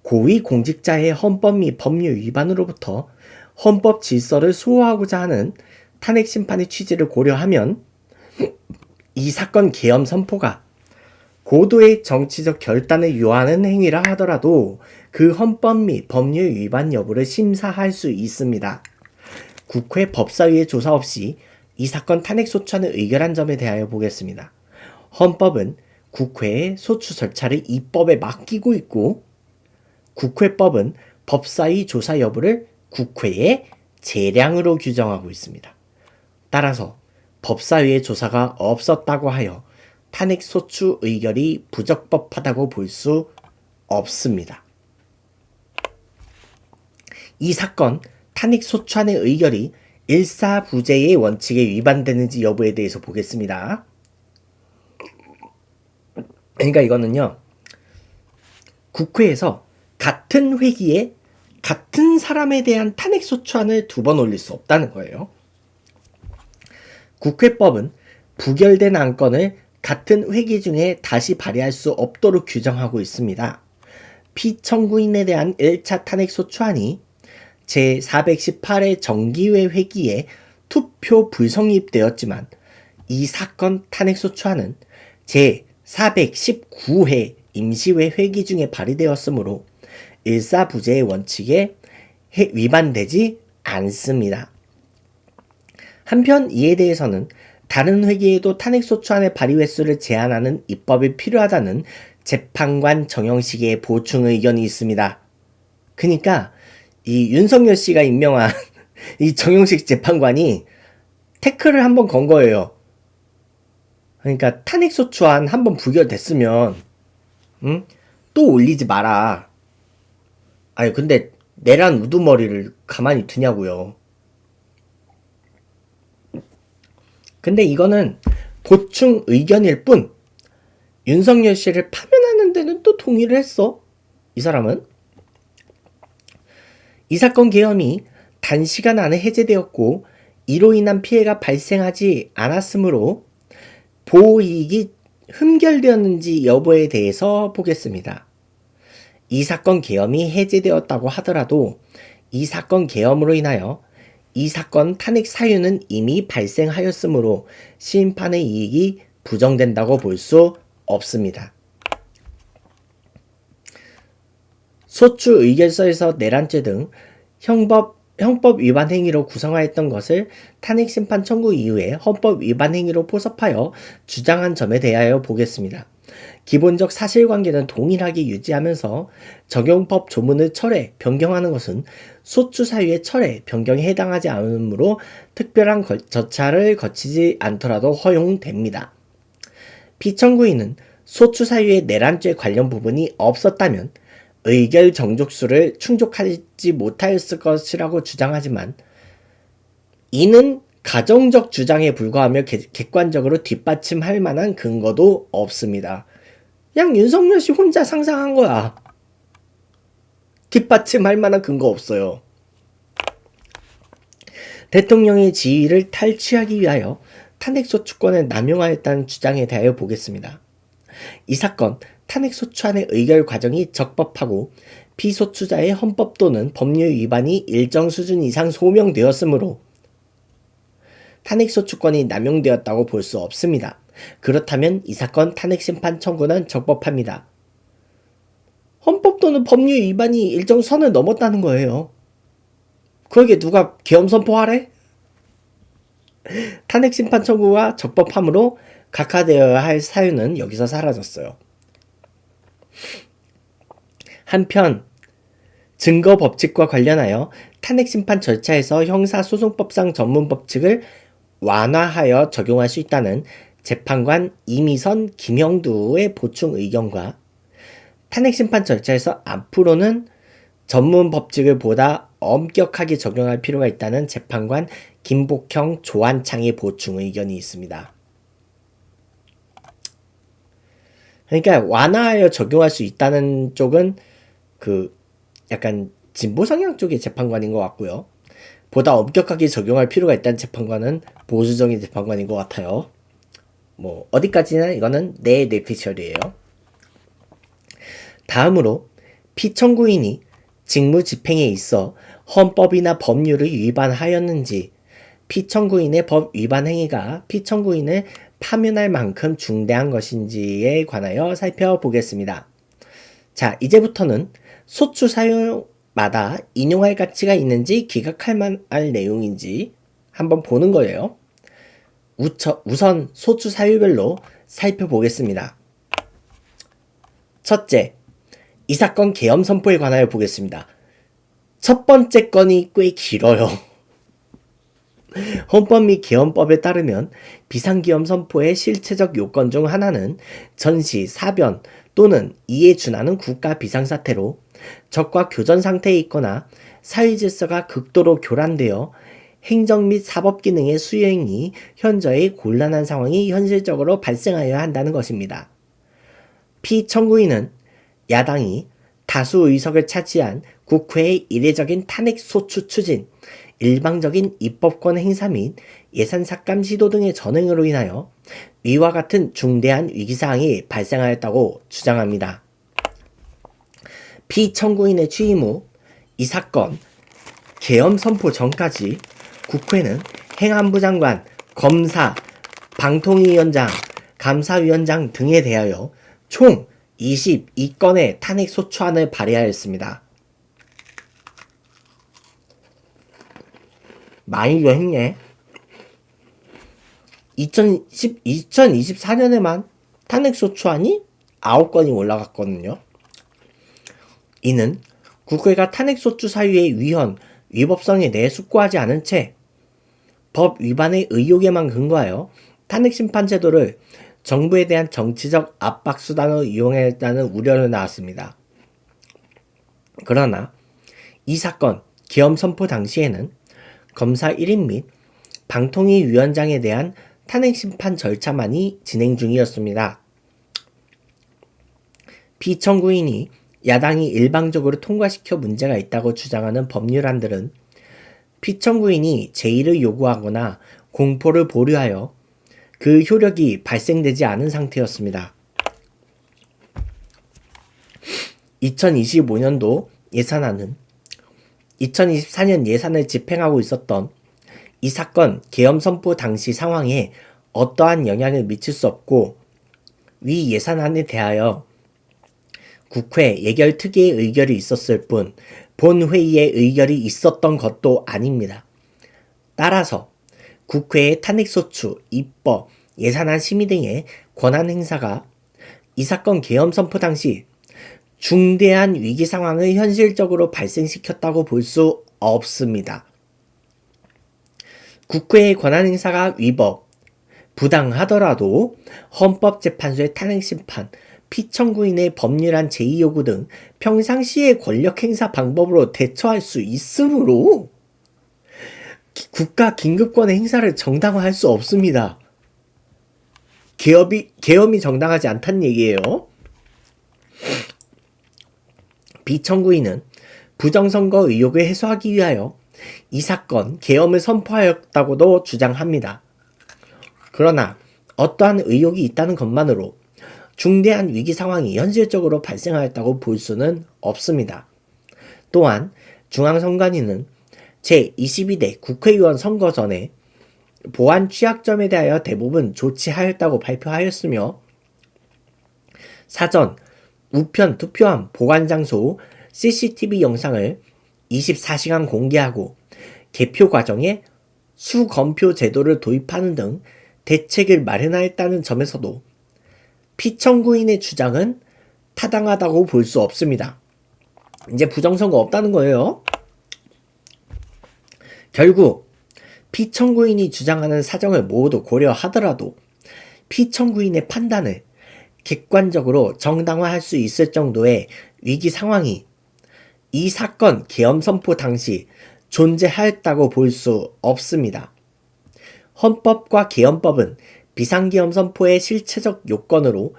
고위 공직자의 헌법 및 법률 위반으로부터 헌법 질서를 수호하고자 하는 탄핵심판의 취지를 고려하면 이 사건 계엄 선포가 고도의 정치적 결단을 요하는 행위라 하더라도 그 헌법 및 법률 위반 여부를 심사할 수 있습니다. 국회 법사위의 조사 없이 이 사건 탄핵 소추안을 의결한 점에 대하여 보겠습니다. 헌법은 국회의 소추 절차를 입법에 맡기고 있고 국회법은 법사위 조사 여부를 국회의 재량으로 규정하고 있습니다. 따라서 법사위의 조사가 없었다고 하여 탄핵 소추 의결이 부적법하다고 볼 수 없습니다. 이 사건 탄핵 소추안의 의결이 일사부재의 원칙에 위반되는지 여부에 대해서 보겠습니다. 그러니까 이거는요, 국회에서 같은 회기에 같은 사람에 대한 탄핵 소추안을 두 번 올릴 수 없다는 거예요. 국회법은 부결된 안건을 같은 회기 중에 다시 발의할 수 없도록 규정하고 있습니다. 피청구인에 대한 1차 탄핵 소추안이 제418회 정기회 회기에 투표 불성립되었지만 이 사건 탄핵 소추안은 제419회 임시회 회기 중에 발의되었으므로 일사부재의 원칙에 위반되지 않습니다. 한편 이에 대해서는 다른 회기에도 탄핵 소추안의 발의 횟수를 제한하는 입법이 필요하다는 재판관 정영식의 보충 의견이 있습니다. 그러니까 이 윤석열 씨가 임명한 이 정영식 재판관이 태클을 한번 건 거예요. 그러니까 탄핵 소추안 한번 부결됐으면 또 올리지 마라. 아니 근데 내란 우두머리를 가만히 두냐고요. 근데 이거는 보충 의견일 뿐 윤석열 씨를 파면하는 데는 또 동의를 했어. 이 사람은. 이 사건 계엄이 단시간 안에 해제되었고 이로 인한 피해가 발생하지 않았으므로 보호이익이 흠결되었는지 여부에 대해서 보겠습니다. 이 사건 계엄이 해제되었다고 하더라도 이 사건 계엄으로 인하여 이 사건 탄핵 사유는 이미 발생하였으므로 심판의 이익이 부정된다고 볼 수 없습니다. 소추 의결서에서 내란죄 등 형법 위반 행위로 구성하였던 것을 탄핵 심판 청구 이후에 헌법 위반 행위로 포섭하여 주장한 점에 대하여 보겠습니다. 기본적 사실관계는 동일하게 유지하면서 적용법 조문을 철회, 변경하는 것은 소추 사유의 철회, 변경에 해당하지 않으므로 특별한 절차를 거치지 않더라도 허용됩니다. 피청구인은 소추 사유의 내란죄 관련 부분이 없었다면 의결 정족수를 충족하지 못하였을 것이라고 주장하지만 이는 가정적 주장에 불과하며 객관적으로 뒷받침할 만한 근거도 없습니다. 그냥 윤석열 씨 혼자 상상한 거야. 뒷받침할 만한 근거 없어요. 대통령의 지위를 탈취하기 위하여 탄핵소추권을 남용하였다는 주장에 대하여 보겠습니다. 이 사건 탄핵소추안의 의결 과정이 적법하고 피소추자의 헌법 또는 법률 위반이 일정 수준 이상 소명되었으므로 탄핵소추권이 남용되었다고 볼 수 없습니다. 그렇다면 이 사건 탄핵심판 청구는 적법합니다. 헌법 또는 법률 위반이 일정 선을 넘었다는 거예요. 그러게 누가 계엄 선포하래? 탄핵심판 청구가 적법함으로 각하되어야 할 사유는 여기서 사라졌어요. 한편 증거 법칙과 관련하여 탄핵심판 절차에서 형사소송법상 전문 법칙을 완화하여 적용할 수 있다는 재판관 이미선, 김형두의 보충 의견과 탄핵심판 절차에서 앞으로는 전문 법칙을 보다 엄격하게 적용할 필요가 있다는 재판관 김복형, 조한창의 보충 의견이 있습니다. 그러니까 완화하여 적용할 수 있다는 쪽은 그 약간 진보 성향 쪽의 재판관인 것 같고요. 보다 엄격하게 적용할 필요가 있다는 재판관은 보수적인 재판관인 것 같아요. 뭐 어디까지나 이거는 내 뇌피셜이에요. 다음으로 피청구인이 직무집행에 있어 헌법이나 법률을 위반하였는지 피청구인의 법 위반 행위가 피청구인을 파면할 만큼 중대한 것인지에 관하여 살펴보겠습니다. 자, 이제부터는 소추 사유 마다 인용할 가치가 있는지 기각할 만할 내용인지 한번 보는 거예요. 우선 소추 사유별로 살펴보겠습니다. 첫째, 이 사건 계엄 선포에 관하여 보겠습니다. 첫 번째 건이 꽤 길어요. 헌법 및 계엄법에 따르면 비상계엄 선포의 실체적 요건 중 하나는 전시, 사변 또는 이에 준하는 국가 비상사태로 적과 교전 상태에 있거나 사회 질서가 극도로 교란되어 행정 및 사법 기능의 수행이 현저히 곤란한 상황이 현실적으로 발생하여야 한다는 것입니다. 피청구인은 야당이 다수 의석을 차지한 국회의 이례적인 탄핵 소추 추진, 일방적인 입법권 행사 및 예산 삭감 시도 등의 전횡으로 인하여 위와 같은 중대한 위기사항이 발생하였다고 주장합니다. 피청구인의 취임 후 이 사건 계엄 선포 전까지 국회는 행안부 장관, 검사, 방통위원장, 감사위원장 등에 대하여 총 22건의 탄핵 소추안을 발의하였습니다. 많이 했네. 2024년에만 탄핵 소추안이 9건이 올라갔거든요. 이는 국회가 탄핵 소추 사유의 위헌, 위법성에 대해 숙고하지 않은 채 법 위반의 의혹에만 근거하여 탄핵 심판 제도를 정부에 대한 정치적 압박 수단으로 이용했다는 우려를 낳았습니다. 그러나 이 사건 계엄 선포 당시에는 검사 1인 및 방통위 위원장에 대한 탄핵 심판 절차만이 진행 중이었습니다. 피청구인이 야당이 일방적으로 통과시켜 문제가 있다고 주장하는 법률안들은 피청구인이 제의를 요구하거나 공포를 보류하여 그 효력이 발생되지 않은 상태였습니다. 2025년도 예산안은 2024년 예산을 집행하고 있었던 이 사건 계엄 선포 당시 상황에 어떠한 영향을 미칠 수 없고 위 예산안에 대하여 국회 예결특위의 의결이 있었을 뿐 본회의의 의결이 있었던 것도 아닙니다. 따라서 국회의 탄핵소추, 입법, 예산안 심의 등의 권한 행사가 이 사건 계엄 선포 당시 중대한 위기 상황을 현실적으로 발생시켰다고 볼 수 없습니다. 국회의 권한 행사가 위법, 부당하더라도 헌법재판소의 탄핵심판, 피청구인의 법률안 제의 요구 등 평상시의 권력 행사 방법으로 대처할 수 있으므로 국가 긴급권의 행사를 정당화할 수 없습니다. 계엄이 정당하지 않다는 얘기예요. 피청구인은 부정선거 의혹을 해소하기 위하여 이 사건 계엄을 선포하였다고도 주장합니다. 그러나 어떠한 의혹이 있다는 것만으로 중대한 위기 상황이 현실적으로 발생하였다고 볼 수는 없습니다. 또한 중앙선관위는 제22대 국회의원 선거 전에 보안 취약점에 대하여 대부분 조치하였다고 발표하였으며 사전, 우편 투표함 보관 장소 CCTV 영상을 24시간 공개하고 개표 과정에 수검표 제도를 도입하는 등 대책을 마련하였다는 점에서도 피청구인의 주장은 타당하다고 볼 수 없습니다. 이제 부정선거 없다는 거예요. 결국 피청구인이 주장하는 사정을 모두 고려하더라도 피청구인의 판단을 객관적으로 정당화할 수 있을 정도의 위기 상황이 이 사건 계엄 선포 당시 존재하였다고 볼 수 없습니다. 헌법과 계엄법은 비상계엄 선포의 실체적 요건으로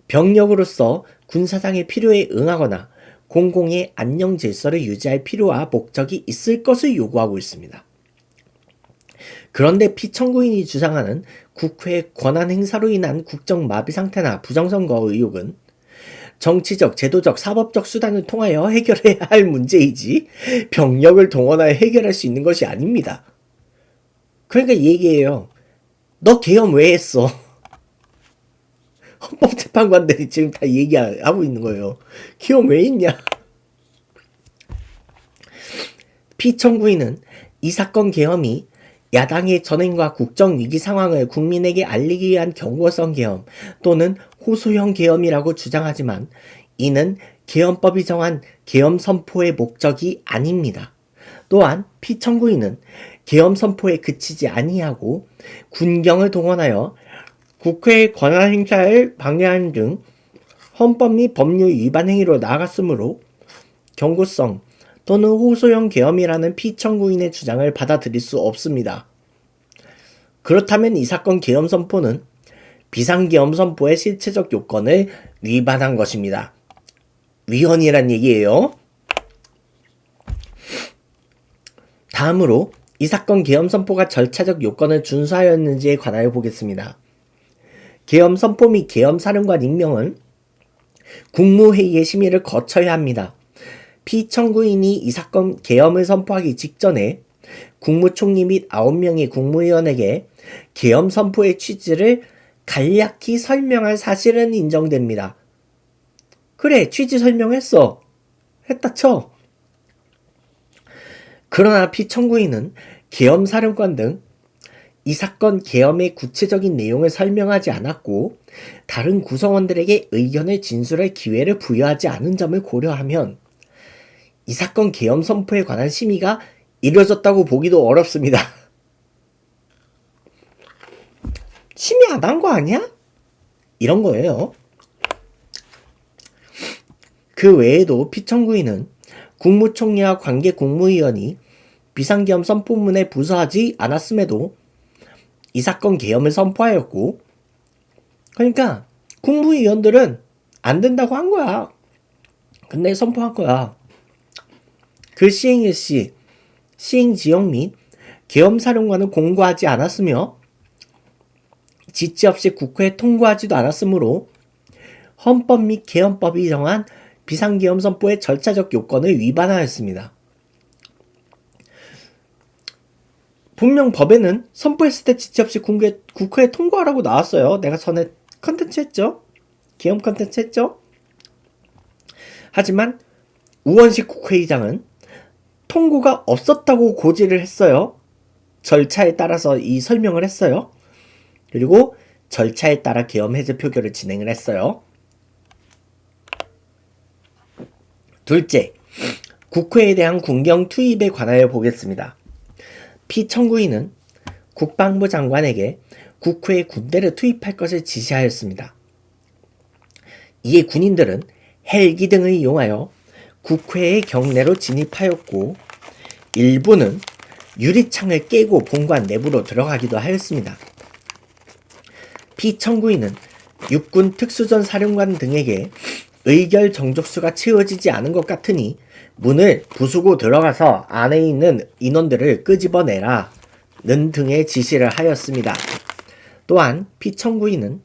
병력으로서 군사상의 필요에 응하거나 공공의 안녕 질서를 유지할 필요와 목적이 있을 것을 요구하고 있습니다. 그런데 피청구인이 주장하는 국회의 권한 행사로 인한 국정 마비 상태나 부정선거 의혹은 정치적, 제도적, 사법적 수단을 통하여 해결해야 할 문제이지 병력을 동원하여 해결할 수 있는 것이 아닙니다. 그러니까 얘기해요. 너 계엄 왜 했어? 헌법재판관들이 지금 다 얘기하고 있는 거예요. 계엄 왜 했냐? 피청구인은 이 사건 계엄이 야당의 전횡과 국정위기 상황을 국민에게 알리기 위한 경고성 계엄 또는 호소형 계엄이라고 주장하지만 이는 계엄법이 정한 계엄 선포의 목적이 아닙니다. 또한 피청구인은 계엄 선포에 그치지 아니하고 군경을 동원하여 국회의 권한 행사를 방해하는 등 헌법 및 법률 위반 행위로 나아갔으므로 경고성 또는 호소형 계엄이라는 피청구인의 주장을 받아들일 수 없습니다. 그렇다면 이 사건 계엄 선포는 비상계엄 선포의 실체적 요건을 위반한 것입니다. 위헌이란 얘기예요. 다음으로 이 사건 계엄 선포가 절차적 요건을 준수하였는지에 관하여 보겠습니다. 계엄 선포 및 계엄 사령관 임명은 국무회의의 심의를 거쳐야 합니다. 피청구인이 이 사건 계엄을 선포하기 직전에 국무총리 및 9명의 국무위원에게 계엄 선포의 취지를 간략히 설명할 사실은 인정됩니다. 그래, 취지 설명했어. 했다 쳐. 그러나 피청구인은 계엄 사령관 등 이 사건 계엄의 구체적인 내용을 설명하지 않았고 다른 구성원들에게 의견을 진술할 기회를 부여하지 않은 점을 고려하면 이 사건 계엄 선포에 관한 심의가 이루어졌다고 보기도 어렵습니다. 심의 안 한 거 아니야? 이런 거예요. 그 외에도 피청구인은 국무총리와 관계 국무위원이 비상계엄 선포문에 부서하지 않았음에도 이 사건 계엄을 선포하였고, 그러니까 국무위원들은 안 된다고 한 거야. 근데 선포한 거야. 그 시행일시, 시행지역 및 계엄사령관은 공고하지 않았으며 지체 없이 국회에 통과하지도 않았으므로 헌법 및 계엄법이 정한 비상계엄 선포의 절차적 요건을 위반하였습니다. 분명 법에는 선포했을 때 지체 없이 국회에 통과하라고 나왔어요. 내가 전에 컨텐츠 했죠? 계엄 컨텐츠 했죠? 하지만 우원식 국회의장은 통고가 없었다고 고지를 했어요. 절차에 따라서 이 설명을 했어요. 그리고 절차에 따라 계엄 해제 표결을 진행을 했어요. 둘째, 국회에 대한 군경 투입에 관하여 보겠습니다. 피청구인은 국방부 장관에게 국회에 군대를 투입할 것을 지시하였습니다. 이에 군인들은 헬기 등을 이용하여 국회의 경내로 진입하였고 일부는 유리창을 깨고 본관 내부로 들어가기도 하였습니다. 피청구인은 육군 특수전 사령관 등에게 의결 정족수가 채워지지 않은 것 같으니 문을 부수고 들어가서 안에 있는 인원들을 끄집어내라 는 등의 지시를 하였습니다. 또한 피청구인은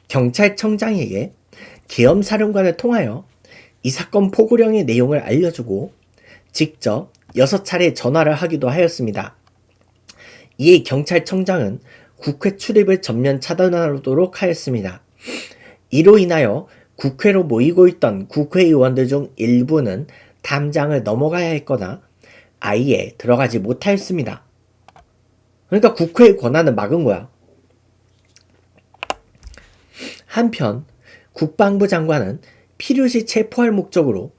경찰청장에게 계엄사령관을 통하여 이 사건 포고령의 내용을 알려주고 직접 6차례 전화를 하기도 하였습니다. 이에 경찰청장은 국회 출입을 전면 차단하도록 하였습니다. 이로 인하여 국회로 모이고 있던 국회의원들 중 일부는 담장을 넘어가야 했거나 아예 들어가지 못하였습니다. 그러니까 국회의 권한을 막은 거야. 한편 국방부 장관은 필요시 체포할 목적으로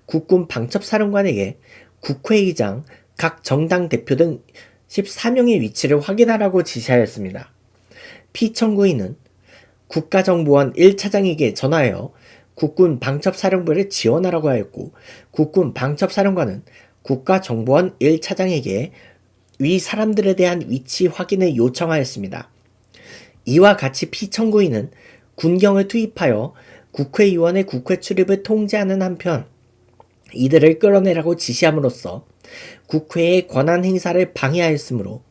국군 방첩사령관에게 국회의장, 각 정당 대표 등 14명의 위치를 확인하라고 지시하였습니다. 피청구인은 국가정보원 1차장에게 전화하여 국군 방첩사령부를 지원하라고 하였고 국군 방첩사령관은 국가정보원 1차장에게 위 사람들에 대한 위치 확인을 요청하였습니다. 이와 같이 피청구인은 군경을 투입하여 국회의원의 국회 출입을 통제하는 한편 이들을 끌어내라고 지시함으로써 국회의 권한 행사를 방해하였으므로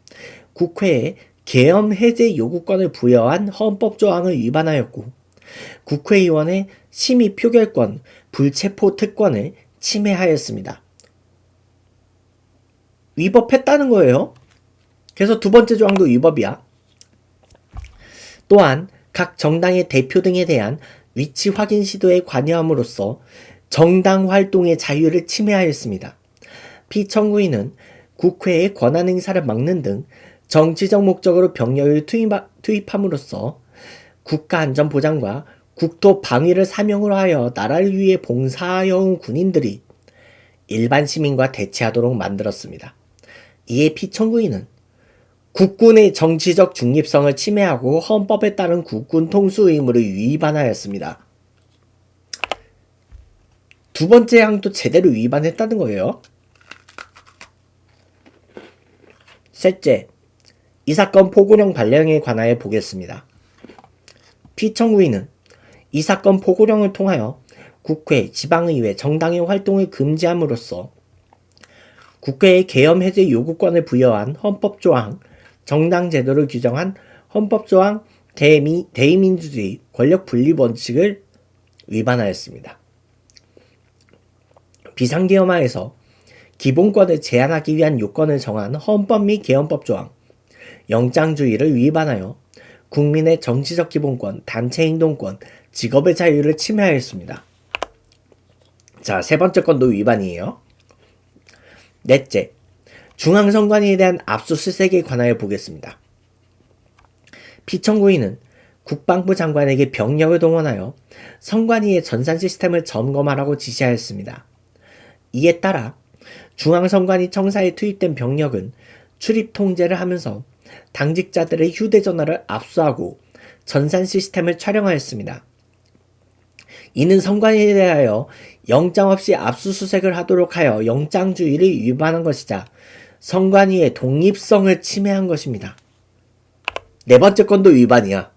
국회에 계엄 해제 요구권을 부여한 헌법 조항을 위반하였고 국회의원의 심의 표결권, 불체포 특권을 침해하였습니다. 위법했다는 거예요. 그래서 두 번째 조항도 위법이야. 또한 각 정당의 대표 등에 대한 위치 확인 시도에 관여함으로써 정당 활동의 자유를 침해하였습니다. 피청구인은 국회의 권한 행사를 막는 등 정치적 목적으로 병력을 투입함으로써 국가 안전 보장과 국토 방위를 사명으로 하여 나라를 위해 봉사하여 온 군인들이 일반 시민과 대치하도록 만들었습니다. 이에 피청구인은 국군의 정치적 중립성을 침해하고 헌법에 따른 국군 통수 의무를 위반하였습니다. 두 번째 항도 제대로 위반했다는 거예요. 셋째, 이 사건 포고령 발령에 관하여 보겠습니다. 피청구인은 이 사건 포고령을 통하여 국회, 지방의회, 정당의 활동을 금지함으로써 국회의 계엄 해제 요구권을 부여한 헌법조항, 정당제도를 규정한 헌법조항 대의민주주의 권력 분립 원칙을 위반하였습니다. 비상계엄하에서 기본권을 제한하기 위한 요건을 정한 헌법 및 계엄법 조항, 영장주의를 위반하여 국민의 정치적 기본권, 단체행동권, 직업의 자유를 침해하였습니다. 자, 세 번째 건도 위반이에요. 넷째, 중앙선관위에 대한 압수수색에 관하여 보겠습니다. 피청구인은 국방부 장관에게 병력을 동원하여 선관위의 전산 시스템을 점검하라고 지시하였습니다. 이에 따라 중앙선관위 청사에 투입된 병력은 출입 통제를 하면서 당직자들의 휴대전화를 압수하고 전산 시스템을 촬영하였습니다. 이는 선관위에 대하여 영장 없이 압수수색을 하도록 하여 영장주의를 위반한 것이자 선관위의 독립성을 침해한 것입니다. 네 번째 건도 위반이야.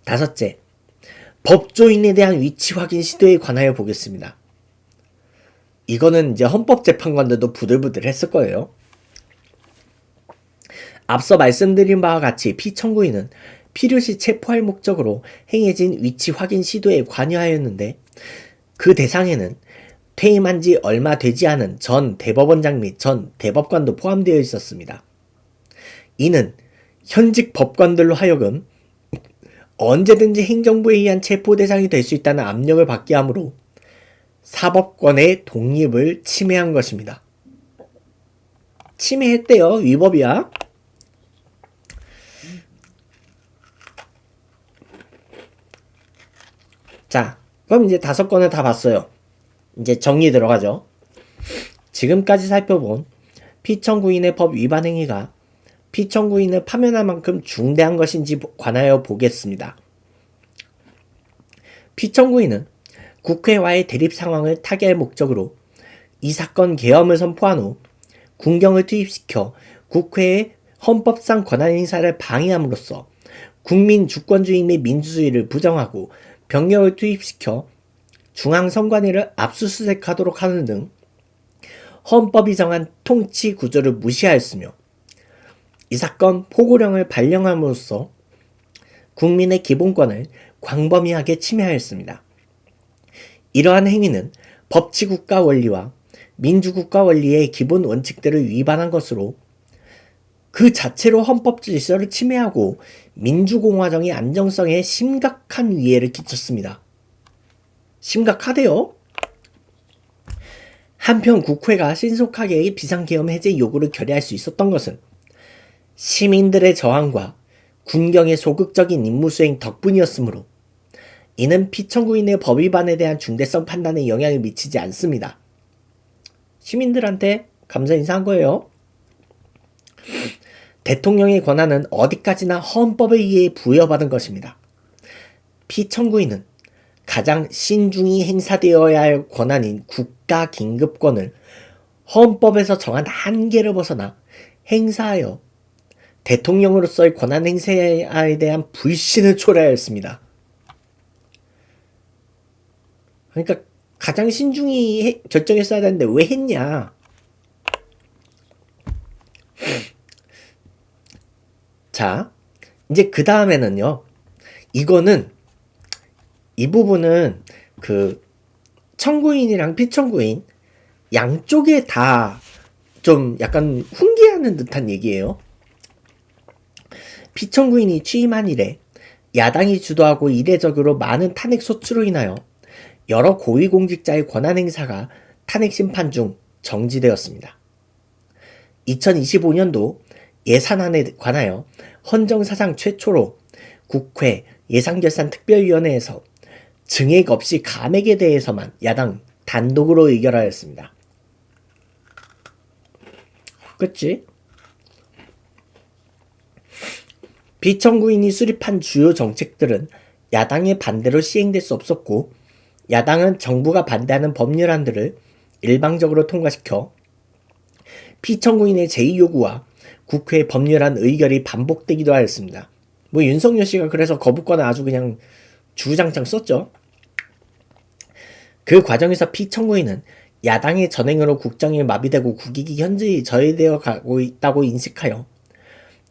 다섯째, 법조인에 대한 위치 확인 시도에 관하여 보겠습니다. 이거는 이제 헌법재판관들도 부들부들 했을 거예요. 앞서 말씀드린 바와 같이 피청구인은 필요시 체포할 목적으로 행해진 위치 확인 시도에 관여하였는데 그 대상에는 퇴임한 지 얼마 되지 않은 전 대법원장 및 전 대법관도 포함되어 있었습니다. 이는 현직 법관들로 하여금 언제든지 행정부에 의한 체포 대상이 될 수 있다는 압력을 받게 하므로 사법권의 독립을 침해한 것입니다. 침해했대요. 위법이야. 자, 그럼 이제 5건을 다 봤어요. 이제 정리 들어가죠. 지금까지 살펴본 피청구인의 법 위반 행위가 피청구인을 파면할 만큼 중대한 것인지 관하여 보겠습니다. 피청구인은 국회와의 대립 상황을 타개할 목적으로 이 사건 계엄을 선포한 후 군경을 투입시켜 국회의 헌법상 권한 행사를 방해함으로써 국민 주권주의 및 민주주의를 부정하고 병력을 투입시켜 중앙선관위를 압수수색하도록 하는 등 헌법이 정한 통치 구조를 무시하였으며 이 사건 포고령을 발령함으로써 국민의 기본권을 광범위하게 침해하였습니다. 이러한 행위는 법치국가 원리와 민주국가 원리의 기본 원칙들을 위반한 것으로 그 자체로 헌법 질서를 침해하고 민주공화정의 안정성에 심각한 위해를 끼쳤습니다. 심각하대요. 한편 국회가 신속하게 비상계엄 해제 요구를 결의할 수 있었던 것은 시민들의 저항과 군경의 소극적인 임무수행 덕분이었으므로 이는 피청구인의 법 위반에 대한 중대성 판단에 영향을 미치지 않습니다. 시민들한테 감사 인사한 거예요. 대통령의 권한은 어디까지나 헌법에 의해 부여받은 것입니다. 피청구인은 가장 신중히 행사되어야 할 권한인 국가 긴급권을 헌법에서 정한 한계를 벗어나 행사하여 대통령으로서의 권한 행사에 대한 불신을 초래하였습니다. 그러니까 가장 신중히 결정했어야 되는데 왜 했냐? 자, 이제 그 다음에는요. 이 부분은 그 청구인이랑 피청구인 양쪽에 다 좀 약간 훈계하는 듯한 얘기예요. 피청구인이 취임한 이래 야당이 주도하고 이례적으로 많은 탄핵 소추로 인하여 여러 고위공직자의 권한 행사가 탄핵 심판 중 정지되었습니다. 2025년도 예산안에 관하여 헌정사상 최초로 국회 예산결산특별위원회에서 증액 없이 감액에 대해서만 야당 단독으로 의결하였습니다. 그치? 비청구인이 수립한 주요 정책들은 야당의 반대로 시행될 수 없었고 야당은 정부가 반대하는 법률안들을 일방적으로 통과시켜 피청구인의 제2요구와 국회 법률안 의결이 반복되기도 하였습니다. 뭐 윤석열 씨가 그래서 거부권을 아주 그냥 주구장창 썼죠. 그 과정에서 피청구인은 야당의 전횡으로 국정이 마비되고 국익이 현저히 저해되어 가고 있다고 인식하여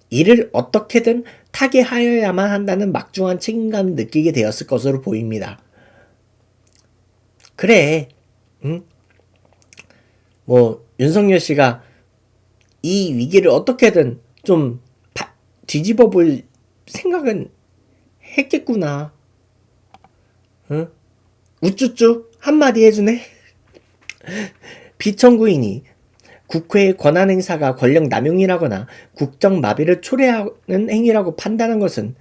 이를 어떻게든 타개하여야만 한다는 막중한 책임감을 느끼게 되었을 것으로 보입니다. 그래, 뭐 윤석열 씨가 이 위기를 어떻게든 좀 뒤집어 볼 생각은 했겠구나. 응? 우쭈쭈 한마디 해주네. 비청구인이 국회의 권한행사가 권력 남용이라거나 국정마비를 초래하는 행위라고 판단한 것은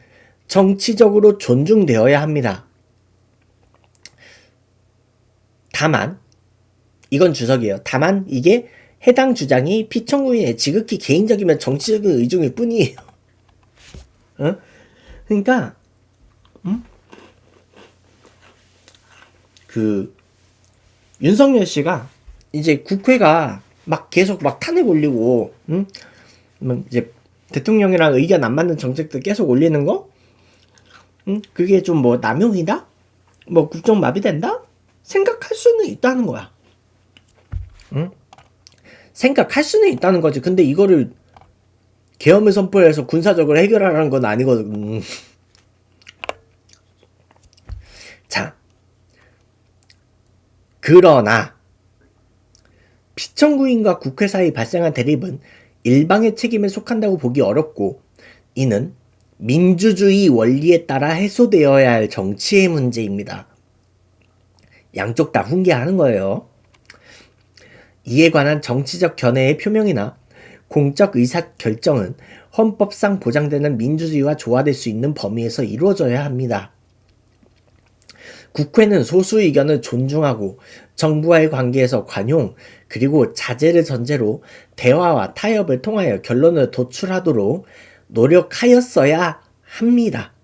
정치적으로 존중되어야 합니다. 다만 이건 주석이에요. 다만 이게 해당 주장이 피청구인의 지극히 개인적이면 정치적인 의중일 뿐이에요. 어? 그러니까 그 윤석열 씨가 이제 국회가 막 계속 막 탄핵 올리고 이제 대통령이랑 의견 안 맞는 정책들 계속 올리는 거? 그게 좀 뭐 남용이다? 뭐 국정 마비된다? 생각할 수는 있다는 거야. 생각할 수는 있다는 거지. 근데 이거를 계엄을 선포해서 군사적으로 해결하라는 건 아니거든. 자, 그러나 피청구인과 국회 사이 발생한 대립은 일방의 책임에 속한다고 보기 어렵고 이는 민주주의 원리에 따라 해소되어야 할 정치의 문제입니다. 양쪽 다 훈계하는 거예요. 이에 관한 정치적 견해의 표명이나 공적 의사결정은 헌법상 보장되는 민주주의와 조화될 수 있는 범위에서 이루어져야 합니다. 국회는 소수 의견을 존중하고 정부와의 관계에서 관용 그리고 자제를 전제로 대화와 타협을 통하여 결론을 도출하도록 노력하였어야 합니다.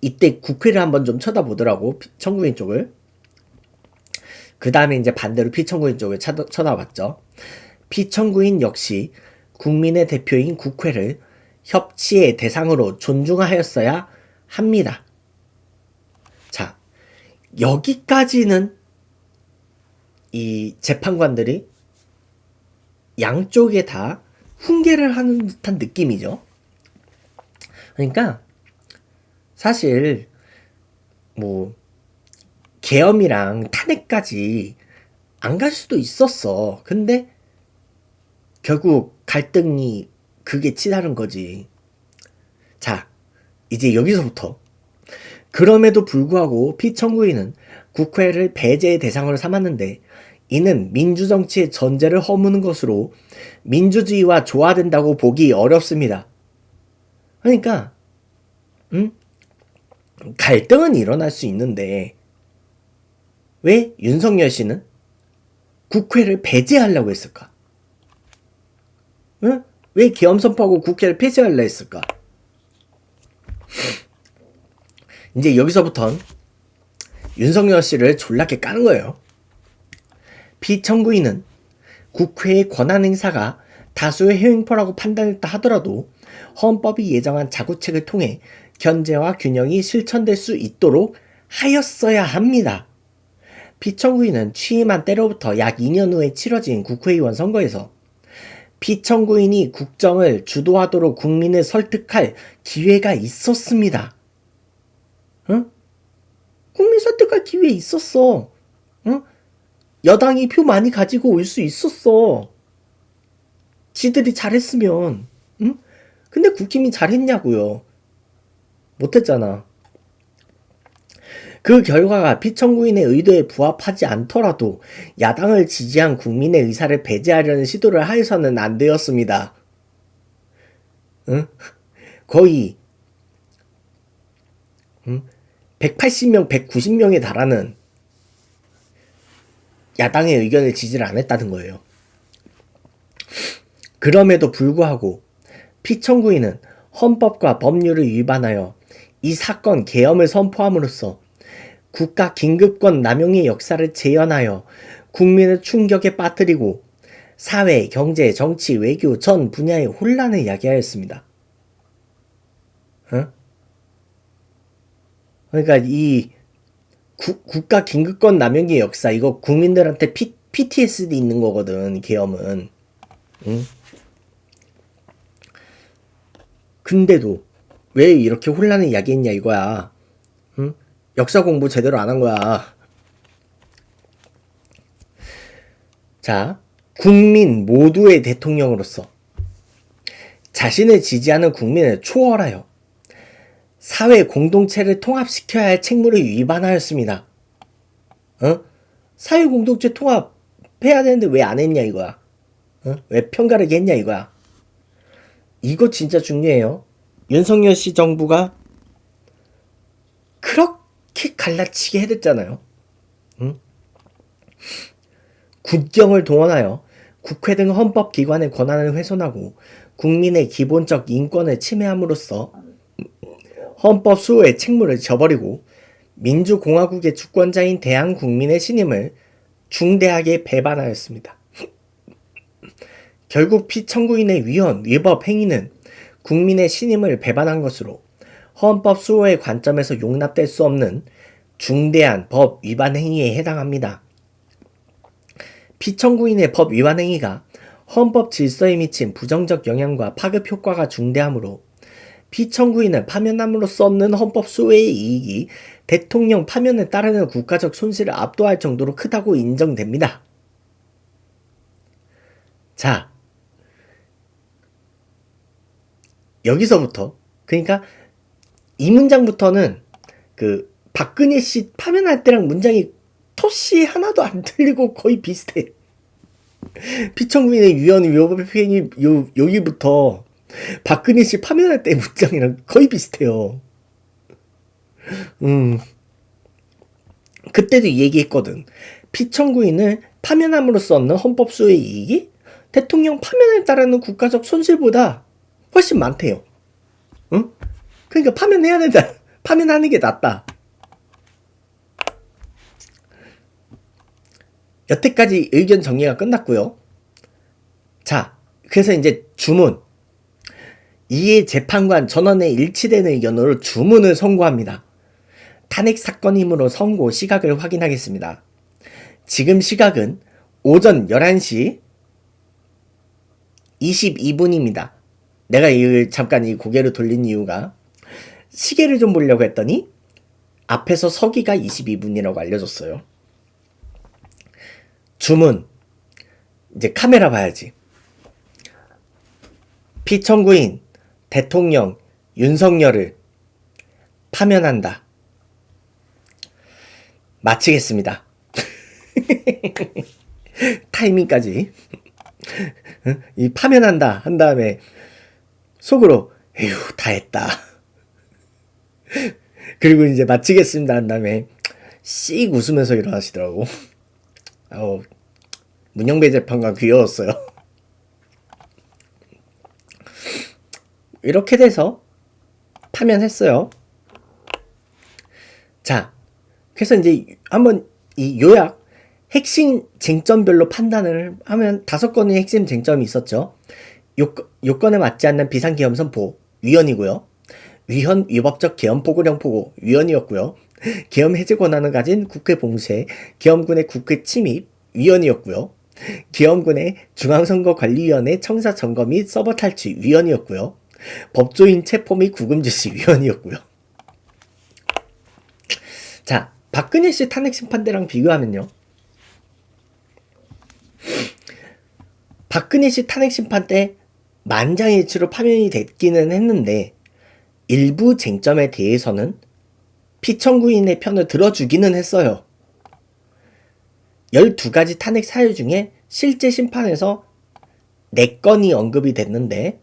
이때 국회를 한번 좀 쳐다보더라고, 청구인 쪽을. 그 다음에 이제 반대로 피청구인 쪽을 쳐다봤죠. 피청구인 역시 국민의 대표인 국회를 협치의 대상으로 존중하였어야 합니다. 자, 여기까지는 이 재판관들이 양쪽에 다 훈계를 하는 듯한 느낌이죠. 그러니까 사실 뭐 계엄이랑 탄핵까지 안 갈 수도 있었어. 근데 결국 갈등이 그게 치달은 거지. 자, 이제 여기서부터 그럼에도 불구하고 피청구인은 국회를 배제의 대상으로 삼았는데 이는 민주정치의 전제를 허무는 것으로 민주주의와 조화된다고 보기 어렵습니다. 그러니까 갈등은 일어날 수 있는데 왜 윤석열 씨는 국회를 배제하려고 했을까? 응? 왜 계엄 선포하고 국회를 폐쇄하려고 했을까? 이제 여기서부턴 윤석열 씨를 졸라게 까는 거예요. 피청구인은 국회의 권한 행사가 다수의 해횡포라고 판단했다 하더라도 헌법이 예정한 자구책을 통해 견제와 균형이 실천될 수 있도록 하였어야 합니다. 피청구인은 취임한 때로부터 약 2년 후에 치러진 국회의원 선거에서 피청구인이 국정을 주도하도록 국민을 설득할 기회가 있었습니다. 응? 국민 설득할 기회 있었어. 응? 여당이 표 많이 가지고 올 수 있었어. 지들이 잘했으면. 응? 근데 국힘이 잘했냐고요. 못했잖아. 그 결과가 피청구인의 의도에 부합하지 않더라도 야당을 지지한 국민의 의사를 배제하려는 시도를 하여서는 안 되었습니다. 응? 거의 180명, 190명에 달하는 야당의 의견을 지지를 안 했다는 거예요. 그럼에도 불구하고 피청구인은 헌법과 법률을 위반하여 이 사건 계엄을 선포함으로써 국가 긴급권 남용의 역사를 재현하여 국민을 충격에 빠뜨리고 사회, 경제, 정치, 외교 전 분야의 혼란을 야기하였습니다. 그러니까 이 국가 긴급권 남용의 역사, 이거 국민들한테 PTSD 있는 거거든, 계엄은. 응? 근데도 왜 이렇게 혼란을 야기했냐 이거야. 응? 역사 공부 제대로 안 한 거야. 자, 국민 모두의 대통령으로서 자신을 지지하는 국민을 초월하여 사회 공동체를 통합시켜야 할 책무를 위반하였습니다. 사회 공동체 통합해야 되는데 왜 안 했냐 이거야. 왜 편가르게 했냐 이거야. 이거 진짜 중요해요. 윤석열 씨 정부가 그렇게 갈라치게 해댔잖아요. 국경을 동원하여 국회 등 헌법기관의 권한을 훼손하고 국민의 기본적 인권을 침해함으로써 헌법 수호의 책무를 저버리고 민주공화국의 주권자인 대한국민의 신임을 중대하게 배반하였습니다. 결국 피청구인의 위법 행위는 국민의 신임을 배반한 것으로 헌법 수호의 관점에서 용납될 수 없는 중대한 법 위반 행위에 해당합니다. 피청구인의 법 위반 행위가 헌법 질서에 미친 부정적 영향과 파급 효과가 중대하므로 피청구인을 파면함으로써 얻는 헌법 수호의 이익이 대통령 파면에 따르는 국가적 손실을 압도할 정도로 크다고 인정됩니다. 자, 여기서부터, 그러니까 이 문장부터는 그 박근혜 씨 파면할 때랑 문장이 토시 하나도 안 틀리고 거의 비슷해. 피청구인의 위법 행위 여기부터 박근혜 씨 파면할 때 문장이랑 거의 비슷해요. 그때도 얘기했거든. 피청구인을 파면함으로써 얻는 헌법 수호의 이익이 대통령 파면에 따르는 국가적 손실보다 훨씬 많대요. 응? 그러니까 파면해야 된다. 파면하는 게 낫다. 여태까지 의견 정리가 끝났고요. 자, 그래서 이제 주문. 이에 재판관 전원의 일치되는 의견으로 주문을 선고합니다. 탄핵 사건이므로 선고 시각을 확인하겠습니다. 지금 시각은 오전 11시 22분입니다. 내가 잠깐 이 고개를 돌린 이유가 시계를 좀 보려고 했더니 앞에서 서기가 22분이라고 알려줬어요. 주문. 이제 카메라 봐야지. 피청구인 대통령 윤석열을 파면한다. 마치겠습니다. 타이밍까지. 이 파면한다 한 다음에 속으로 에휴 다 했다. 그리고 이제 마치겠습니다 한 다음에 씩 웃으면서 일어나시더라고. 문영배 재판관 귀여웠어요. 이렇게 돼서 파면했어요. 자, 그래서 이제 한번 이 요약 핵심 쟁점별로 판단을 하면 5건의 핵심 쟁점이 있었죠. 요건에 맞지 않는 비상계엄 선포 위헌이고요. 위헌 위법적 계엄 포고령 포고 위헌이었고요. 계엄 해제 권한을 가진 국회 봉쇄, 계엄군의 국회 침입 위헌이었고요. 계엄군의 중앙선거관리위원회 청사 점거 및 서버 탈취 위헌이었고요. 법조인 체포 및 구금 지시 위헌이었고요. 자, 박근혜 씨 탄핵 심판 때랑 비교하면요. 박근혜 씨 탄핵 심판 때 만장일치로 파면이 됐기는 했는데 일부 쟁점에 대해서는 피청구인의 편을 들어주기는 했어요. 12가지 탄핵 사유 중에 실제 심판에서 4건이 언급이 됐는데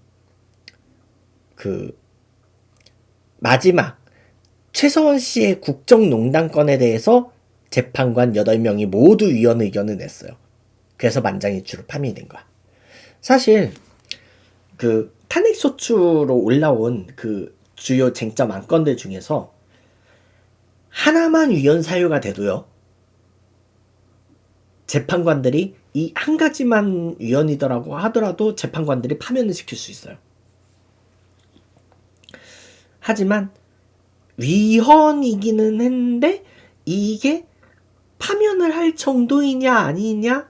그 마지막 최서원 씨의 국정농단 건에 대해서 재판관 8명이 모두 위헌 의견을 냈어요. 그래서 만장일치로 파면이 된 거야. 사실 그 탄핵소추로 올라온 그 주요 쟁점 안건들 중에서 하나만 위헌 사유가 돼도요, 재판관들이 이 한 가지만 위헌이더라고 하더라도 재판관들이 파면을 시킬 수 있어요. 하지만 위헌이기는 했는데 이게 파면을 할 정도이냐 아니냐를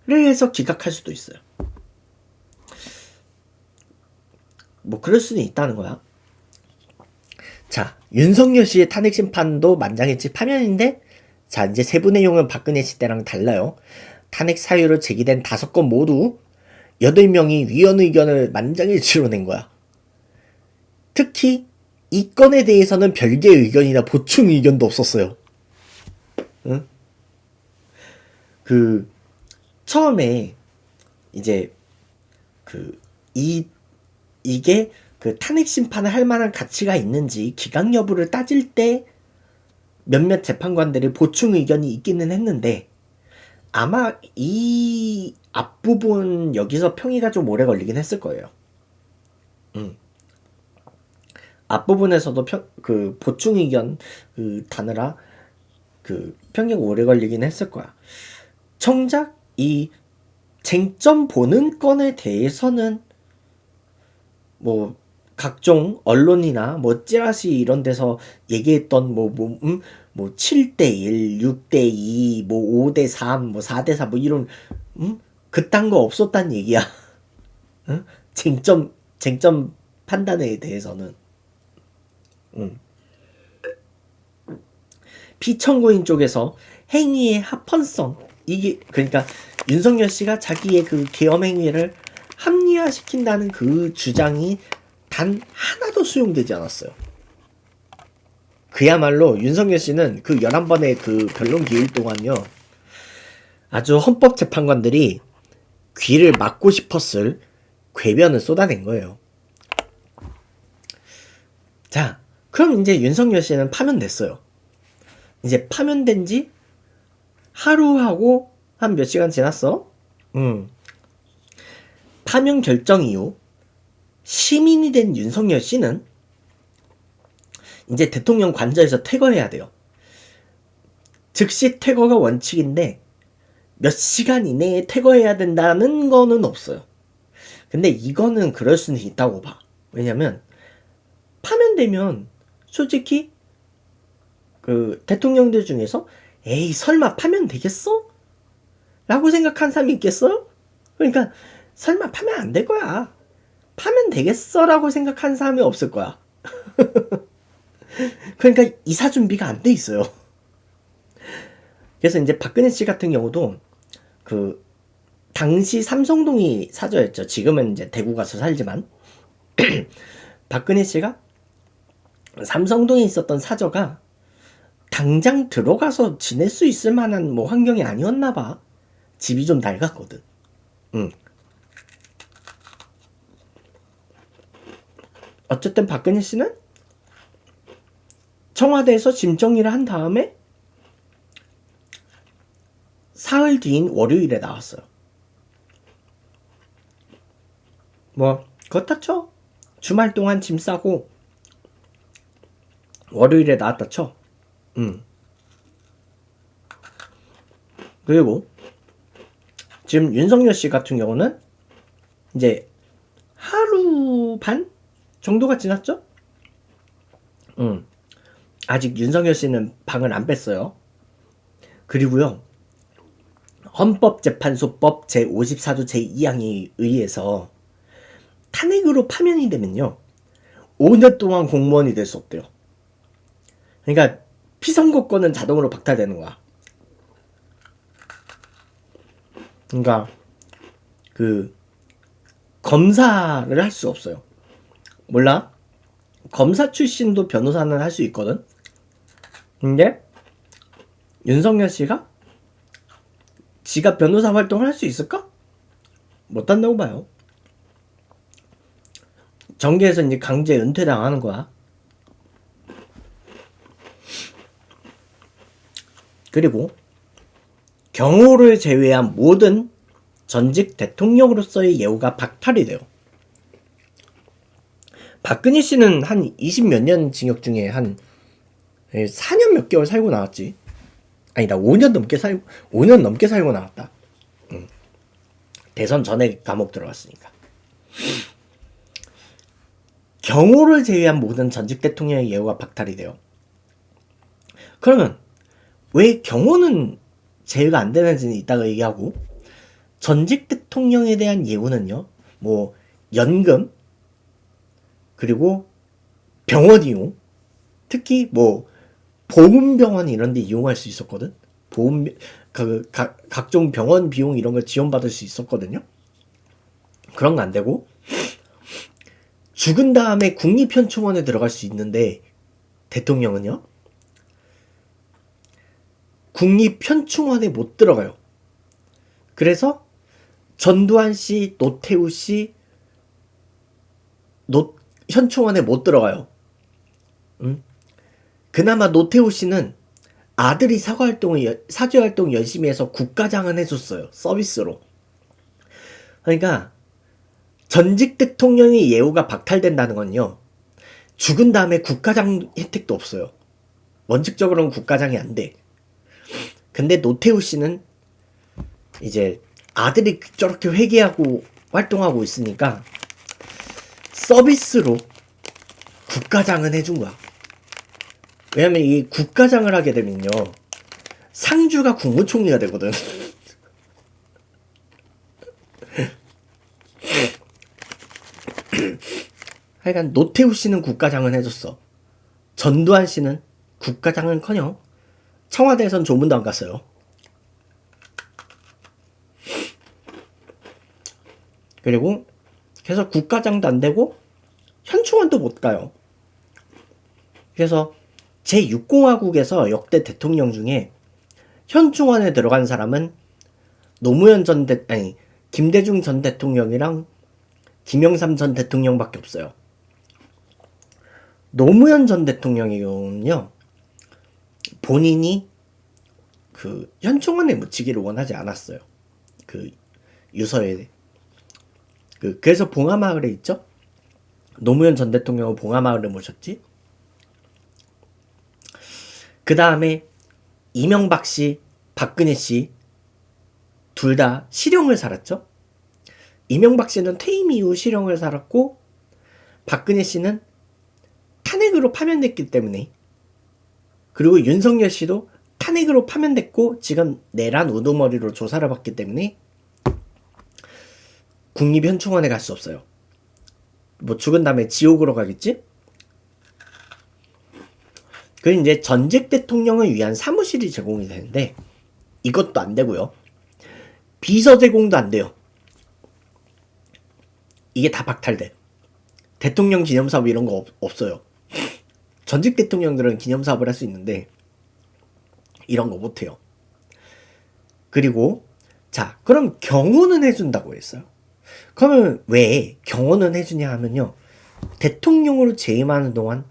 해서 기각할 수도 있어요. 뭐 그럴 수는 있다는 거야. 자, 윤석열 씨의 탄핵 심판도 만장일치 파면인데, 자, 이제 세부 내용은 박근혜 씨 때랑 달라요. 탄핵 사유로 제기된 5건 모두 8명이 위헌 의견을 만장일치로 낸 거야. 특히 이 건에 대해서는 별개의 의견이나 보충 의견도 없었어요. 응? 그 처음에 이제 이게 그 탄핵 심판을 할 만한 가치가 있는지 기각 여부를 따질 때 몇몇 재판관들의 보충 의견이 있기는 했는데, 아마 이 앞부분 여기서 평의가 좀 오래 걸리긴 했을 거예요. 앞부분에서도 그 보충 의견 다느라 그 평의가 오래 걸리긴 했을 거야. 정작 이 쟁점 보는 건에 대해서는 뭐 각종 언론이나 뭐 찌라시 이런 데서 얘기했던 뭐 7대1, 6대2, 뭐 5대3, 뭐 4대4 뭐 이런 그딴 거 없었단 얘기야. 응? 쟁점 판단에 대해서는. 피청구인 쪽에서 행위의 합헌성, 이게 그러니까 윤석열 씨가 자기의 그 계엄 행위를 합리화시킨다는 그 주장이 단 하나도 수용되지 않았어요. 그야말로 윤석열 씨는 그 11번의 그 변론 기일 동안요, 아주 헌법재판관들이 귀를 막고 싶었을 궤변을 쏟아낸 거예요. 자, 그럼 이제 윤석열 씨는 파면됐어요. 이제 파면된 지 하루하고 한 몇 시간 지났어? 파면 결정 이후 시민이 된 윤석열 씨는 이제 대통령 관저에서 퇴거해야 돼요. 즉시 퇴거가 원칙인데 몇 시간 이내에 퇴거해야 된다는 거는 없어요. 근데 이거는 그럴 수는 있다고 봐. 왜냐면 파면되면 솔직히 그 대통령들 중에서 에이 설마 파면 되겠어? 라고 생각한 사람이 있겠어요? 그러니까 설마 파면 안 될 거야. 파면 되겠어? 라고 생각한 사람이 없을 거야. 그러니까 이사 준비가 안 돼 있어요. 그래서 이제 박근혜 씨 같은 경우도 그 당시 삼성동이 사저였죠. 지금은 이제 대구 가서 살지만 박근혜 씨가 삼성동에 있었던 사저가 당장 들어가서 지낼 수 있을 만한 뭐 환경이 아니었나 봐. 집이 좀 낡았거든. 어쨌든 박근혜 씨는 청와대에서 짐 정리를 한 다음에 사흘 뒤인 월요일에 나왔어요. 뭐 그렇다 쳐. 주말 동안 짐 싸고 월요일에 나왔다 쳐. 그리고 지금 윤석열 씨 같은 경우는 이제 하루 반 정도가 지났죠? 아직 윤석열 씨는 방을 안 뺐어요. 그리고요, 헌법재판소법 제54조 제2항에 의해서 탄핵으로 파면이 되면요, 5년 동안 공무원이 될 수 없대요. 그러니까 피선거권은 자동으로 박탈되는 거야. 그러니까 그 검사를 할 수 없어요. 몰라? 검사 출신도 변호사는 할 수 있거든. 근데 윤석열 씨가 지가 변호사 활동을 할 수 있을까? 못한다고 봐요. 정계에서 이제 강제 은퇴당하는 거야. 그리고 경호를 제외한 모든 전직 대통령으로서의 예우가 박탈이 돼요. 박근혜 씨는 한 20 몇 년 징역 중에 한 4년 몇 개월 살고 나왔지. 아니다, 5년 넘게 살고 나왔다. 대선 전에 감옥 들어갔으니까. 경호를 제외한 모든 전직 대통령의 예우가 박탈이 돼요. 그러면 왜 경호는 제외가 안 되는지는 이따가 얘기하고, 전직 대통령에 대한 예우는요, 뭐 연금, 그리고 병원 이용, 특히 뭐 보훈병원 이런 데 이용할 수 있었거든. 각종 병원 비용 이런 거 지원받을 수 있었거든요. 그런 거 안 되고, 죽은 다음에 국립현충원에 들어갈 수 있는데 대통령은요, 국립현충원에 못 들어가요. 그래서 전두환 씨, 노태우 씨 현충원에 못 들어가요. 그나마 노태우 씨는 아들이 사죄활동 열심히 해서 국가장은 해줬어요. 서비스로. 그러니까 전직 대통령의 예우가 박탈된다는 건요, 죽은 다음에 국가장 혜택도 없어요. 원칙적으로는 국가장이 안 돼. 근데 노태우 씨는 이제 아들이 저렇게 회계하고 활동하고 있으니까 서비스로 국가장은 해준 거야. 왜냐면 이 국가장을 하게 되면요, 상주가 국무총리가 되거든. 하여간 노태우 씨는 국가장은 해줬어. 전두환 씨는 국가장은커녕 청와대에선 조문도 안 갔어요. 그리고 계속 국가장도 안 되고 현충원도 못 가요. 그래서 제6공화국에서 역대 대통령 중에 현충원에 들어간 사람은 김대중 전 대통령이랑 김영삼 전 대통령밖에 없어요. 노무현 전 대통령의 경우는요, 본인이 그 현충원에 묻히기를 원하지 않았어요. 그 유서에. 그래서 봉하마을에 있죠? 노무현 전 대통령은 봉하마을에 모셨지? 그 다음에 이명박 씨, 박근혜 씨 둘 다 실형을 살았죠? 이명박 씨는 퇴임 이후 실형을 살았고, 박근혜 씨는 탄핵으로 파면됐기 때문에, 그리고 윤석열 씨도 탄핵으로 파면됐고 지금 내란 우두머리로 조사를 받기 때문에 국립현충원에 갈 수 없어요. 뭐 죽은 다음에 지옥으로 가겠지? 그리고 이제 전직 대통령을 위한 사무실이 제공이 되는데 이것도 안 되고요. 비서 제공도 안 돼요. 이게 다 박탈돼. 대통령 기념사업 이런 거 없어요. 전직 대통령들은 기념사업을 할 수 있는데 이런 거 못해요. 그리고 자, 그럼 경호는 해준다고 했어요. 그러면 왜 경호는 해주냐 하면요, 대통령으로 재임하는 동안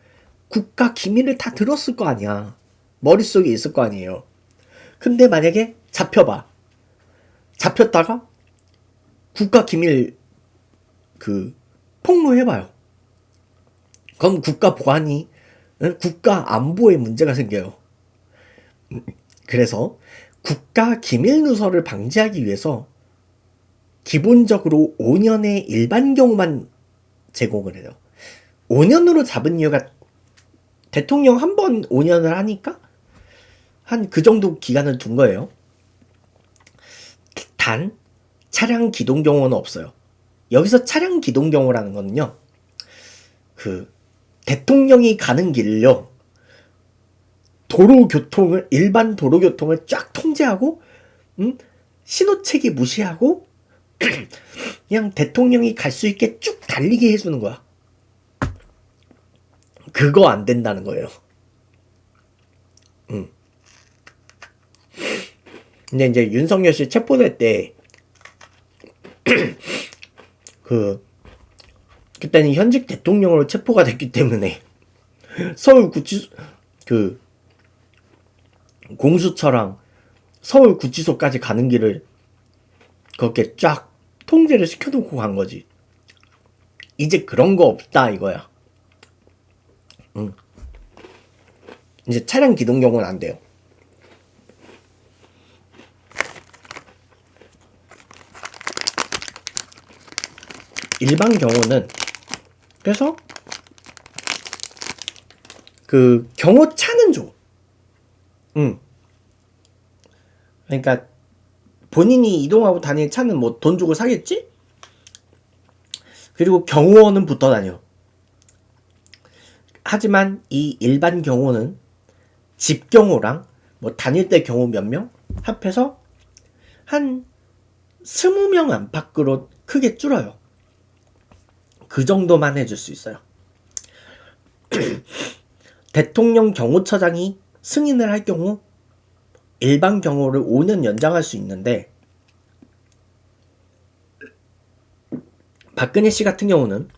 국가 기밀을 다 들었을 거 아니야. 머릿속에 있을 거 아니에요. 근데 만약에 잡혔다가 국가 기밀 폭로해봐요. 그럼 국가 보안이, 국가 안보에 문제가 생겨요. 그래서 국가 기밀 누설을 방지하기 위해서 기본적으로 5년의 일반 경우만 제공을 해요. 5년으로 잡은 이유가 대통령 한 번 5년을 하니까 한 그 정도 기간을 둔 거예요. 단 차량 기동 경호는 없어요. 여기서 차량 기동 경호라는 거는요, 대통령이 가는 길을요, 일반 도로교통을 쫙 통제하고, 신호체계 무시하고, 그냥 대통령이 갈 수 있게 쭉 달리게 해주는 거야. 그거 안 된다는 거예요. 근데 이제 윤석열 씨 체포될 때 그때는 현직 대통령으로 체포가 됐기 때문에 서울구치소 공수처랑 서울구치소까지 가는 길을 그렇게 쫙 통제를 시켜놓고 간 거지. 이제 그런 거 없다 이거야. 이제 차량 기동 경고는 안 돼요. 일반 경우는 그래서 그 경호차는 줘. 그러니까 본인이 이동하고 다니는 차는 뭐 돈 주고 사겠지? 그리고 경호원은 붙어 다녀. 하지만 이 일반 경호는 집 경호랑 뭐 다닐 때 경호 몇 명 합해서 한 20명 안팎으로 크게 줄어요. 그 정도만 해줄 수 있어요. 대통령 경호처장이 승인을 할 경우 일반 경호를 5년 연장할 수 있는데, 박근혜 씨 같은 경우는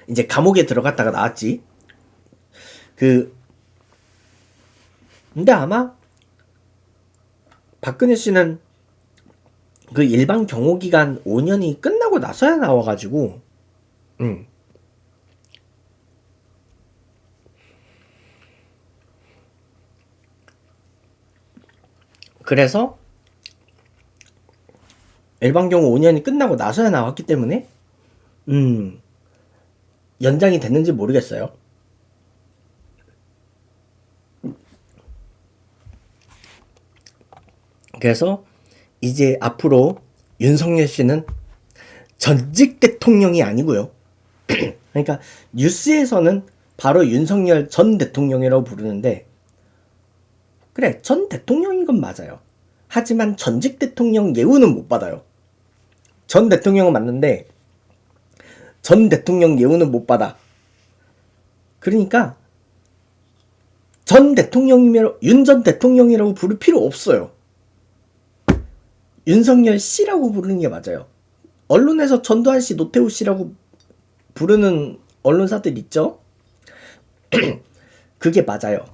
이제 감옥에 들어갔다가 나왔지. 근데 아마 박근혜 씨는 그 일반 경호 기간 5년이 끝나고 나서야 나와가지고, 그래서 일반 경우 5년이 끝나고 나서야 나왔기 때문에 연장이 됐는지 모르겠어요. 그래서 이제 앞으로 윤석열 씨는 전직 대통령이 아니고요. 그러니까 뉴스에서는 바로 윤석열 전 대통령이라고 부르는데, 그래, 전 대통령인 건 맞아요. 하지만 전직 대통령 예우는 못 받아요. 전 대통령은 맞는데 전 대통령 예우는 못 받아. 그러니까 전 대통령이면 윤 전 대통령이라고 부를 필요 없어요. 윤석열 씨라고 부르는 게 맞아요. 언론에서 전두환 씨, 노태우 씨라고 부르는 언론사들 있죠? 그게 맞아요.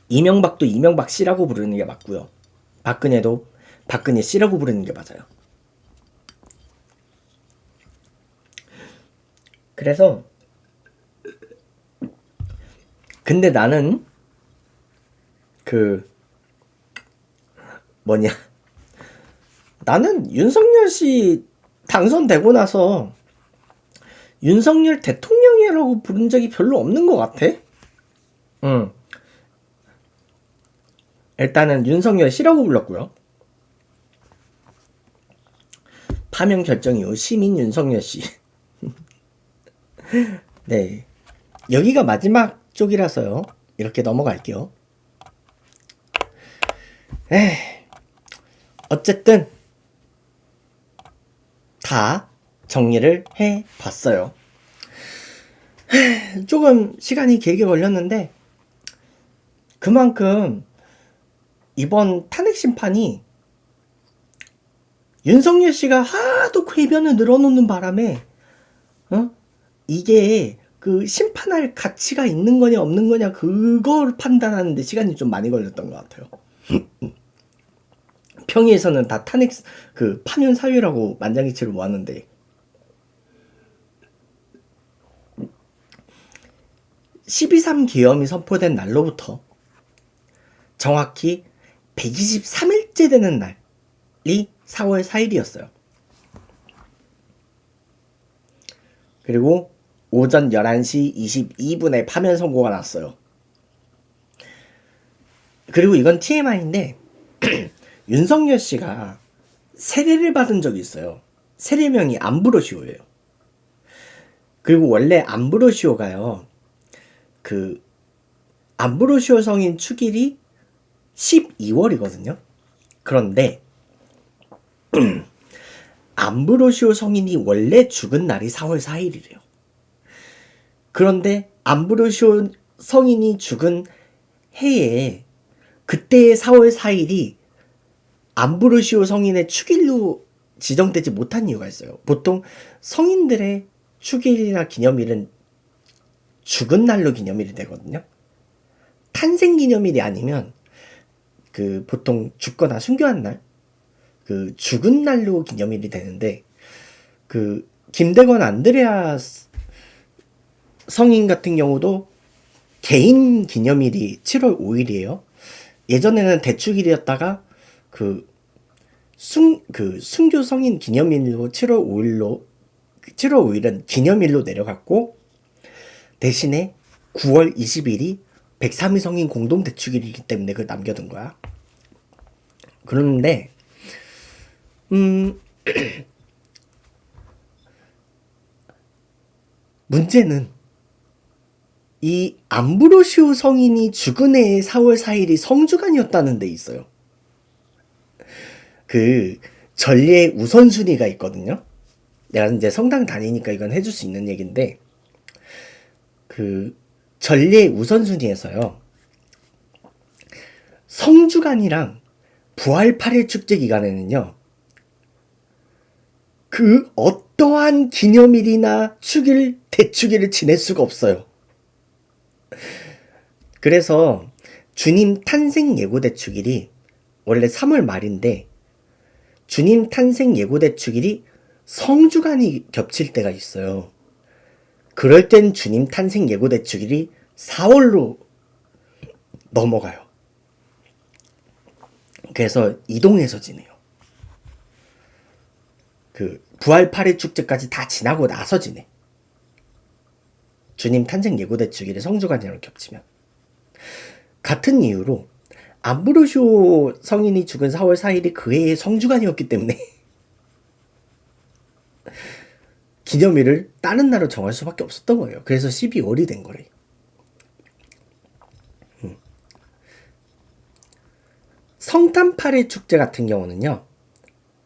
이명박도 이명박 씨라고 부르는 게 맞고요. 박근혜도 박근혜 씨라고 부르는 게 맞아요. 그래서 근데 나는 나는 윤석열 씨 당선되고 나서 윤석열 대통령이라고 부른 적이 별로 없는 것 같아. 일단은 윤석열 씨라고 불렀고요. 파면 결정 이후 시민 윤석열 씨. 네, 여기가 마지막 쪽이라서요. 이렇게 넘어갈게요. 어쨌든 다 정리를 해봤어요. 조금 시간이 길게 걸렸는데 그만큼 이번 탄핵 심판이 윤석열 씨가 하도 궤변을 늘어놓는 바람에 이게 그 심판할 가치가 있는 거냐 없는 거냐 그걸 판단하는데 시간이 좀 많이 걸렸던 것 같아요. 평의에서는 다 탄핵 파면 사유라고 만장일치를 모았는데 12.3 계엄이 선포된 날로부터 정확히 123일째 되는 날이 4월 4일이었어요. 그리고 오전 11시 22분에 파면 선고가 났어요. 그리고 이건 TMI인데 윤석열 씨가 세례를 받은 적이 있어요. 세례명이 암브로시오예요. 그리고 원래 암브로시오가요, 암브로시오 성인 축일이 12월이거든요. 그런데 암브로시오 성인이 원래 죽은 날이 4월 4일이래요. 그런데 암브로시오 성인이 죽은 해에 그때의 4월 4일이 암브로시오 성인의 축일로 지정되지 못한 이유가 있어요. 보통 성인들의 축일이나 기념일은 죽은 날로 기념일이 되거든요. 탄생 기념일이 아니면 그 보통 죽거나 순교한 날, 그 죽은 날로 기념일이 되는데, 그 김대건 안드레아 성인 같은 경우도 개인 기념일이 7월 5일이에요. 예전에는 대축일이었다가 순교 성인 기념일로 7월 5일은 기념일로 내려갔고, 대신에 9월 20일이 103일 성인 공동 대축일이기 때문에 그걸 남겨둔 거야. 그런데 문제는 이 암브로시오 성인이 죽은 해의 4월 4일이 성주간이었다는 데 있어요. 그 전례 우선순위가 있거든요. 내가 이제 성당 다니니까 이건 해줄 수 있는 얘기인데, 그 전례 우선순위에서요, 성주간이랑 부활 8일 축제 기간에는요, 그 어떠한 기념일이나 축일, 대축일을 지낼 수가 없어요. 그래서 주님 탄생 예고 대축일이 원래 3월 말인데, 주님 탄생 예고 대축일이 성주간이 겹칠 때가 있어요. 그럴 땐 주님 탄생 예고 대축일이 4월로 넘어가요. 그래서 이동해서 지내요. 그 부활 8일 축제까지 다 지나고 나서 지내. 주님 탄생 예고 대축일이 성주간이랑 겹치면. 같은 이유로 암브로시오 성인이 죽은 4월 4일이 그 해의 성주간이었기 때문에 기념일을 다른 날로 정할 수밖에 없었던 거예요. 그래서 12월이 된 거래. 성탄 8일 축제 같은 경우는요,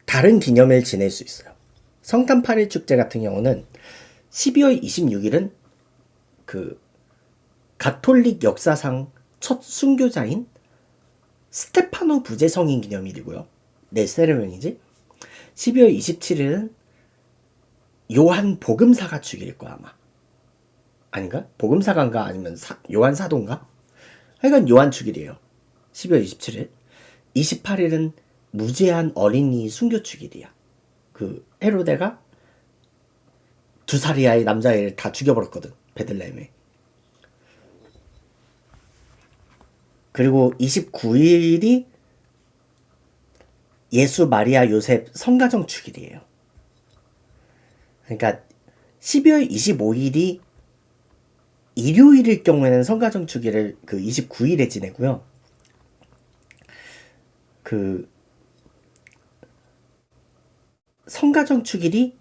다른 기념일 지낼 수 있어요. 성탄 8일 축제 같은 경우는 12월 26일은 그 가톨릭 역사상 첫 순교자인 스테파노 부제 성인 기념일이고요. 내 세레머니지. 12월 27일은 요한 복음사가 죽일 거야, 아마. 아닌가? 복음사가인가? 아니면 요한 사도인가? 하여간 요한 축일이에요. 12월 27일. 28일은 무죄한 어린이 순교 축일이야. 그 헤로데가 2살 이하의 남자애를 다 죽여버렸거든, 베들레헴에. 그리고 29일이 예수 마리아 요셉 성가정 축일이에요. 그러니까 12월 25일이 일요일일 경우에는 성가정 축일을 그 29일에 지내고요. 그 성가정 축일이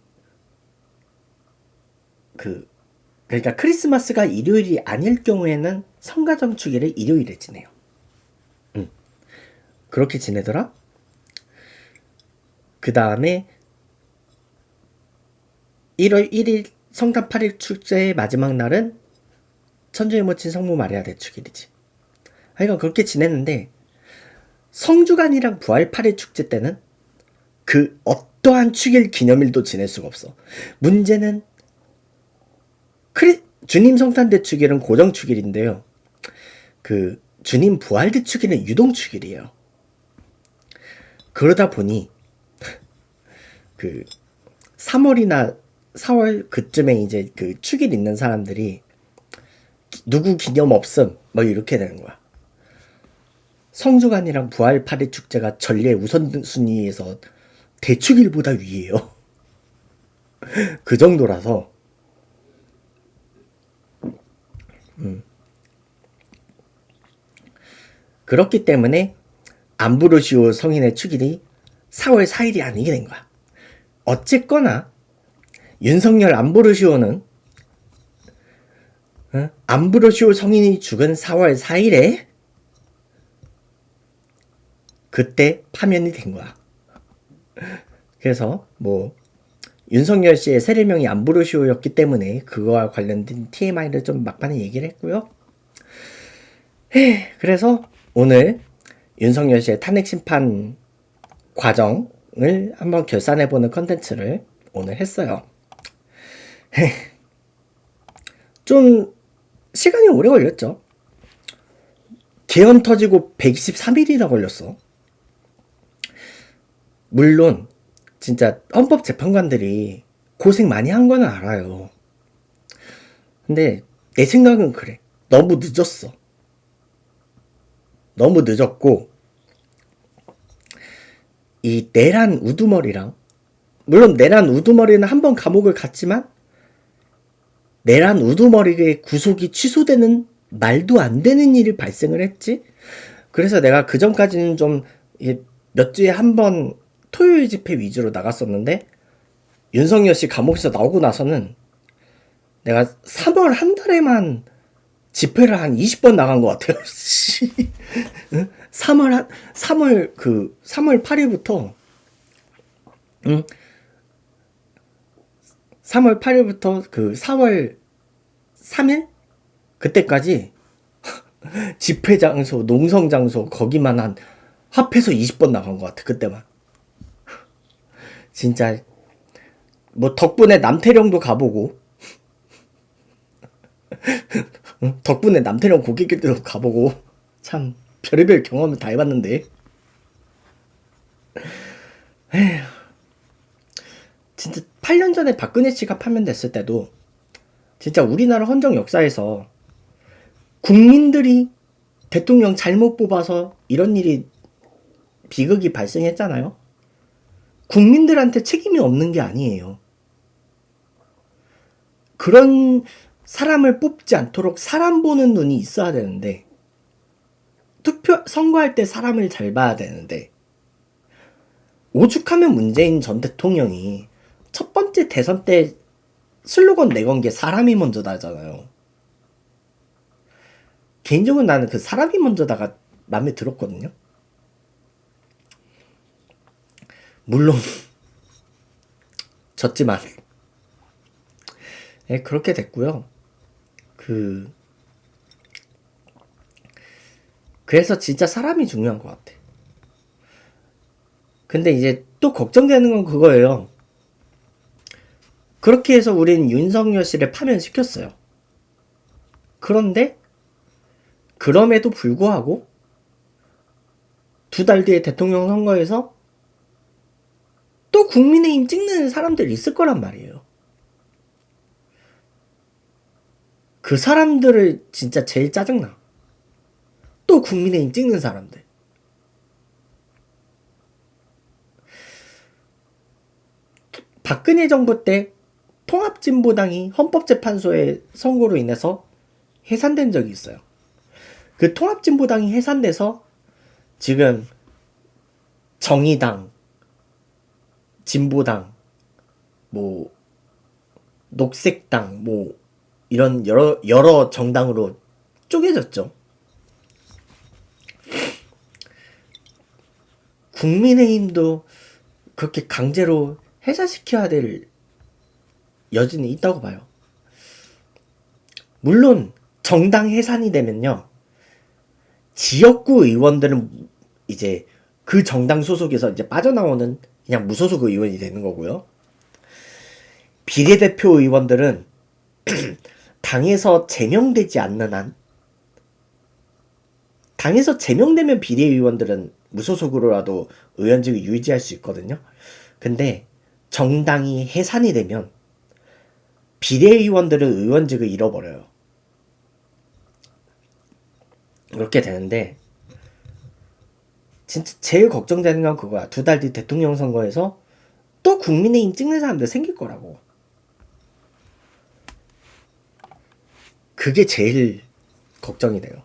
그러니까 크리스마스가 일요일이 아닐 경우에는 성가정 축일을 일요일에 지내요. 그렇게 지내더라. 그 다음에 1월 1일 성탄 8일 축제의 마지막 날은 천주의 모친 성모 마리아 대축일이지. 하여간 그렇게 지냈는데, 성주간이랑 부활 8일 축제 때는 그 어떠한 축일 기념일도 지낼 수가 없어. 문제는 주님 성탄 대축일은 고정 축일인데요, 그 주님 부활 대축일은 유동 축일이에요. 그러다 보니 그 3월이나 4월 그쯤에 이제 그 축일 있는 사람들이 누구 기념 없음 뭐 이렇게 되는 거야. 성주간이랑 부활 8일 축제가 전례 우선순위에서 대축일보다 위에요. 그 정도라서 그렇기 때문에 암브로시오 성인의 축일이 4월 4일이 아니게 된 거야. 어쨌거나 윤석열 암브로시오는 암브로시오 성인이 죽은 4월 4일에 그때 파면이 된 거야. 그래서 뭐 윤석열 씨의 세례명이 암브로시오였기 때문에 그거와 관련된 TMI를 좀 막판에 얘기를 했고요. 그래서 오늘 윤석열 씨의 탄핵 심판 과정을 한번 결산해보는 컨텐츠를 오늘 했어요. 좀 시간이 오래 걸렸죠. 개헌 터지고 123일이나 걸렸어. 물론 진짜 헌법재판관들이 고생 많이 한 거는 알아요. 근데 내 생각은 그래. 너무 늦었어. 너무 늦었고, 이 내란 우두머리랑, 물론 내란 우두머리는 한 번 감옥을 갔지만 내란 우두머리의 구속이 취소되는 말도 안 되는 일이 발생을 했지. 그래서 내가 그 전까지는 좀 몇 주에 한 번 토요일 집회 위주로 나갔었는데, 윤석열 씨 감옥에서 나오고 나서는 내가 3월 한 달에만 집회를 한 20번 나간 것 같아요. 3월 8일부터 3월 8일부터 그 4월 3일 그때까지 집회 장소, 농성 장소 거기만 한 합해서 20번 나간 것 같아. 그때만. 진짜 뭐 덕분에 남태령도 가보고 덕분에 남태령 고깃길도 가보고 참 별의별 경험을 다 해봤는데, 에휴, 진짜 8년 전에 박근혜 씨가 파면됐을 때도 진짜 우리나라 헌정 역사에서 국민들이 대통령 잘못 뽑아서 이런 일이 비극이 발생했잖아요. 국민들한테 책임이 없는 게 아니에요. 그런 사람을 뽑지 않도록 사람 보는 눈이 있어야 되는데, 선거할 때 사람을 잘 봐야 되는데, 오죽하면 문재인 전 대통령이 첫 번째 대선 때 슬로건 내건 게 사람이 먼저다잖아요. 개인적으로 나는 그 사람이 먼저다가 마음에 들었거든요. 물론 졌지만 그렇게 됐고요. 그래서 진짜 사람이 중요한 것 같아. 근데 이제 또 걱정되는 건 그거예요. 그렇게 해서 우린 윤석열 씨를 파면시켰어요. 그런데 그럼에도 불구하고 2달 뒤에 대통령 선거에서 또 국민의힘 찍는 사람들 있을 거란 말이에요. 그 사람들을 진짜 제일 짜증나. 또 국민의힘 찍는 사람들. 박근혜 정부 때 통합진보당이 헌법재판소의 선고로 인해서 해산된 적이 있어요. 그 통합진보당이 해산돼서 지금 정의당, 진보당, 뭐 녹색당, 뭐 이런 여러 정당으로 쪼개졌죠. 국민의힘도 그렇게 강제로 해산시켜야 될 여지는 있다고 봐요. 물론 정당 해산이 되면요, 지역구 의원들은 이제 그 정당 소속에서 이제 빠져나오는 그냥 무소속 의원이 되는 거고요. 비례대표 의원들은 당에서 제명되지 않는 한, 당에서 제명되면 비례의원들은 무소속으로라도 의원직을 유지할 수 있거든요. 근데 정당이 해산이 되면 비례의원들은 의원직을 잃어버려요. 그렇게 되는데 진짜 제일 걱정되는 건 그거야. 2달 뒤 대통령 선거에서 또 국민의힘 찍는 사람들 생길 거라고. 그게 제일 걱정이 돼요.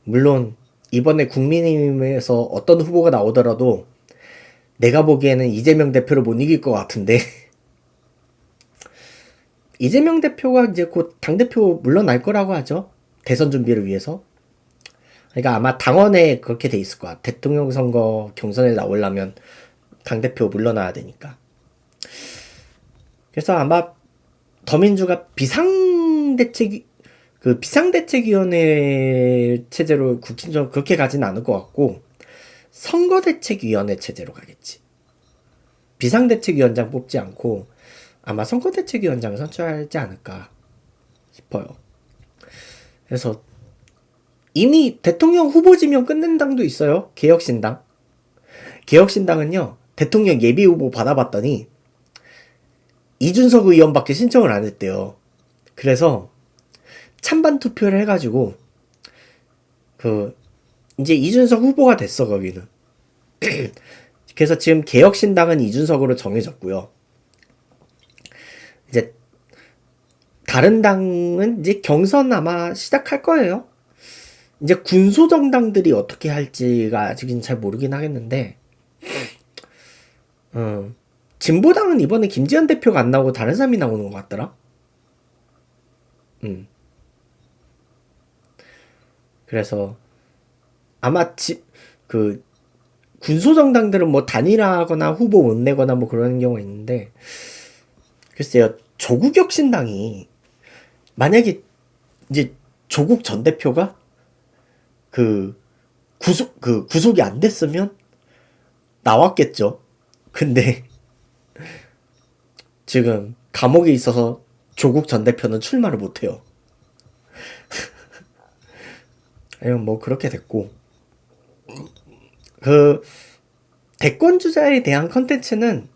물론 이번에 국민의힘에서 어떤 후보가 나오더라도 내가 보기에는 이재명 대표를 못 이길 것 같은데 이재명 대표가 이제 곧 당대표 물러날 거라고 하죠. 대선 준비를 위해서. 그러니까 아마 당원에 그렇게 돼 있을 거야. 대통령 선거 경선에 나오려면 당대표 물러나야 되니까. 그래서 아마 더민주가 비상대책, 그 비상대책위원회 체제로 국힘좀 그렇게 가진 않을 것 같고 선거대책위원회 체제로 가겠지. 비상대책위원장 뽑지 않고 아마 선거대책위원장을 선출하지 않을까 싶어요. 그래서 이미 대통령 후보 지명 끝낸 당도 있어요. 개혁신당. 개혁신당은요, 대통령 예비후보 받아봤더니 이준석 의원밖에 신청을 안 했대요. 그래서 찬반 투표를 해가지고 이제 이준석 후보가 됐어. 거기는. 그래서 지금 개혁신당은 이준석으로 정해졌고요. 이제 다른 당은 이제 경선 아마 시작할 거예요. 이제 군소정당들이 어떻게 할지가 아직은 잘 모르긴 하겠는데, 진보당은 이번에 김지현 대표가 안 나오고 다른 사람이 나오는 것 같더라. 그래서 아마 군소정당들은 뭐 단일화하거나 후보 못 내거나 뭐 그런 경우가 있는데, 글쎄요, 조국혁신당이 만약에 이제 조국 전 대표가 구속이 안 됐으면 나왔겠죠. 근데 지금 감옥에 있어서 조국 전 대표는 출마를 못해요. 아니면 뭐 그렇게 됐고, 대권 주자에 대한 컨텐츠는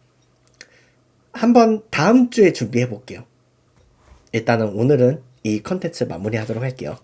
한번 다음 주에 준비해 볼게요. 일단은 오늘은 이 컨텐츠 마무리하도록 할게요.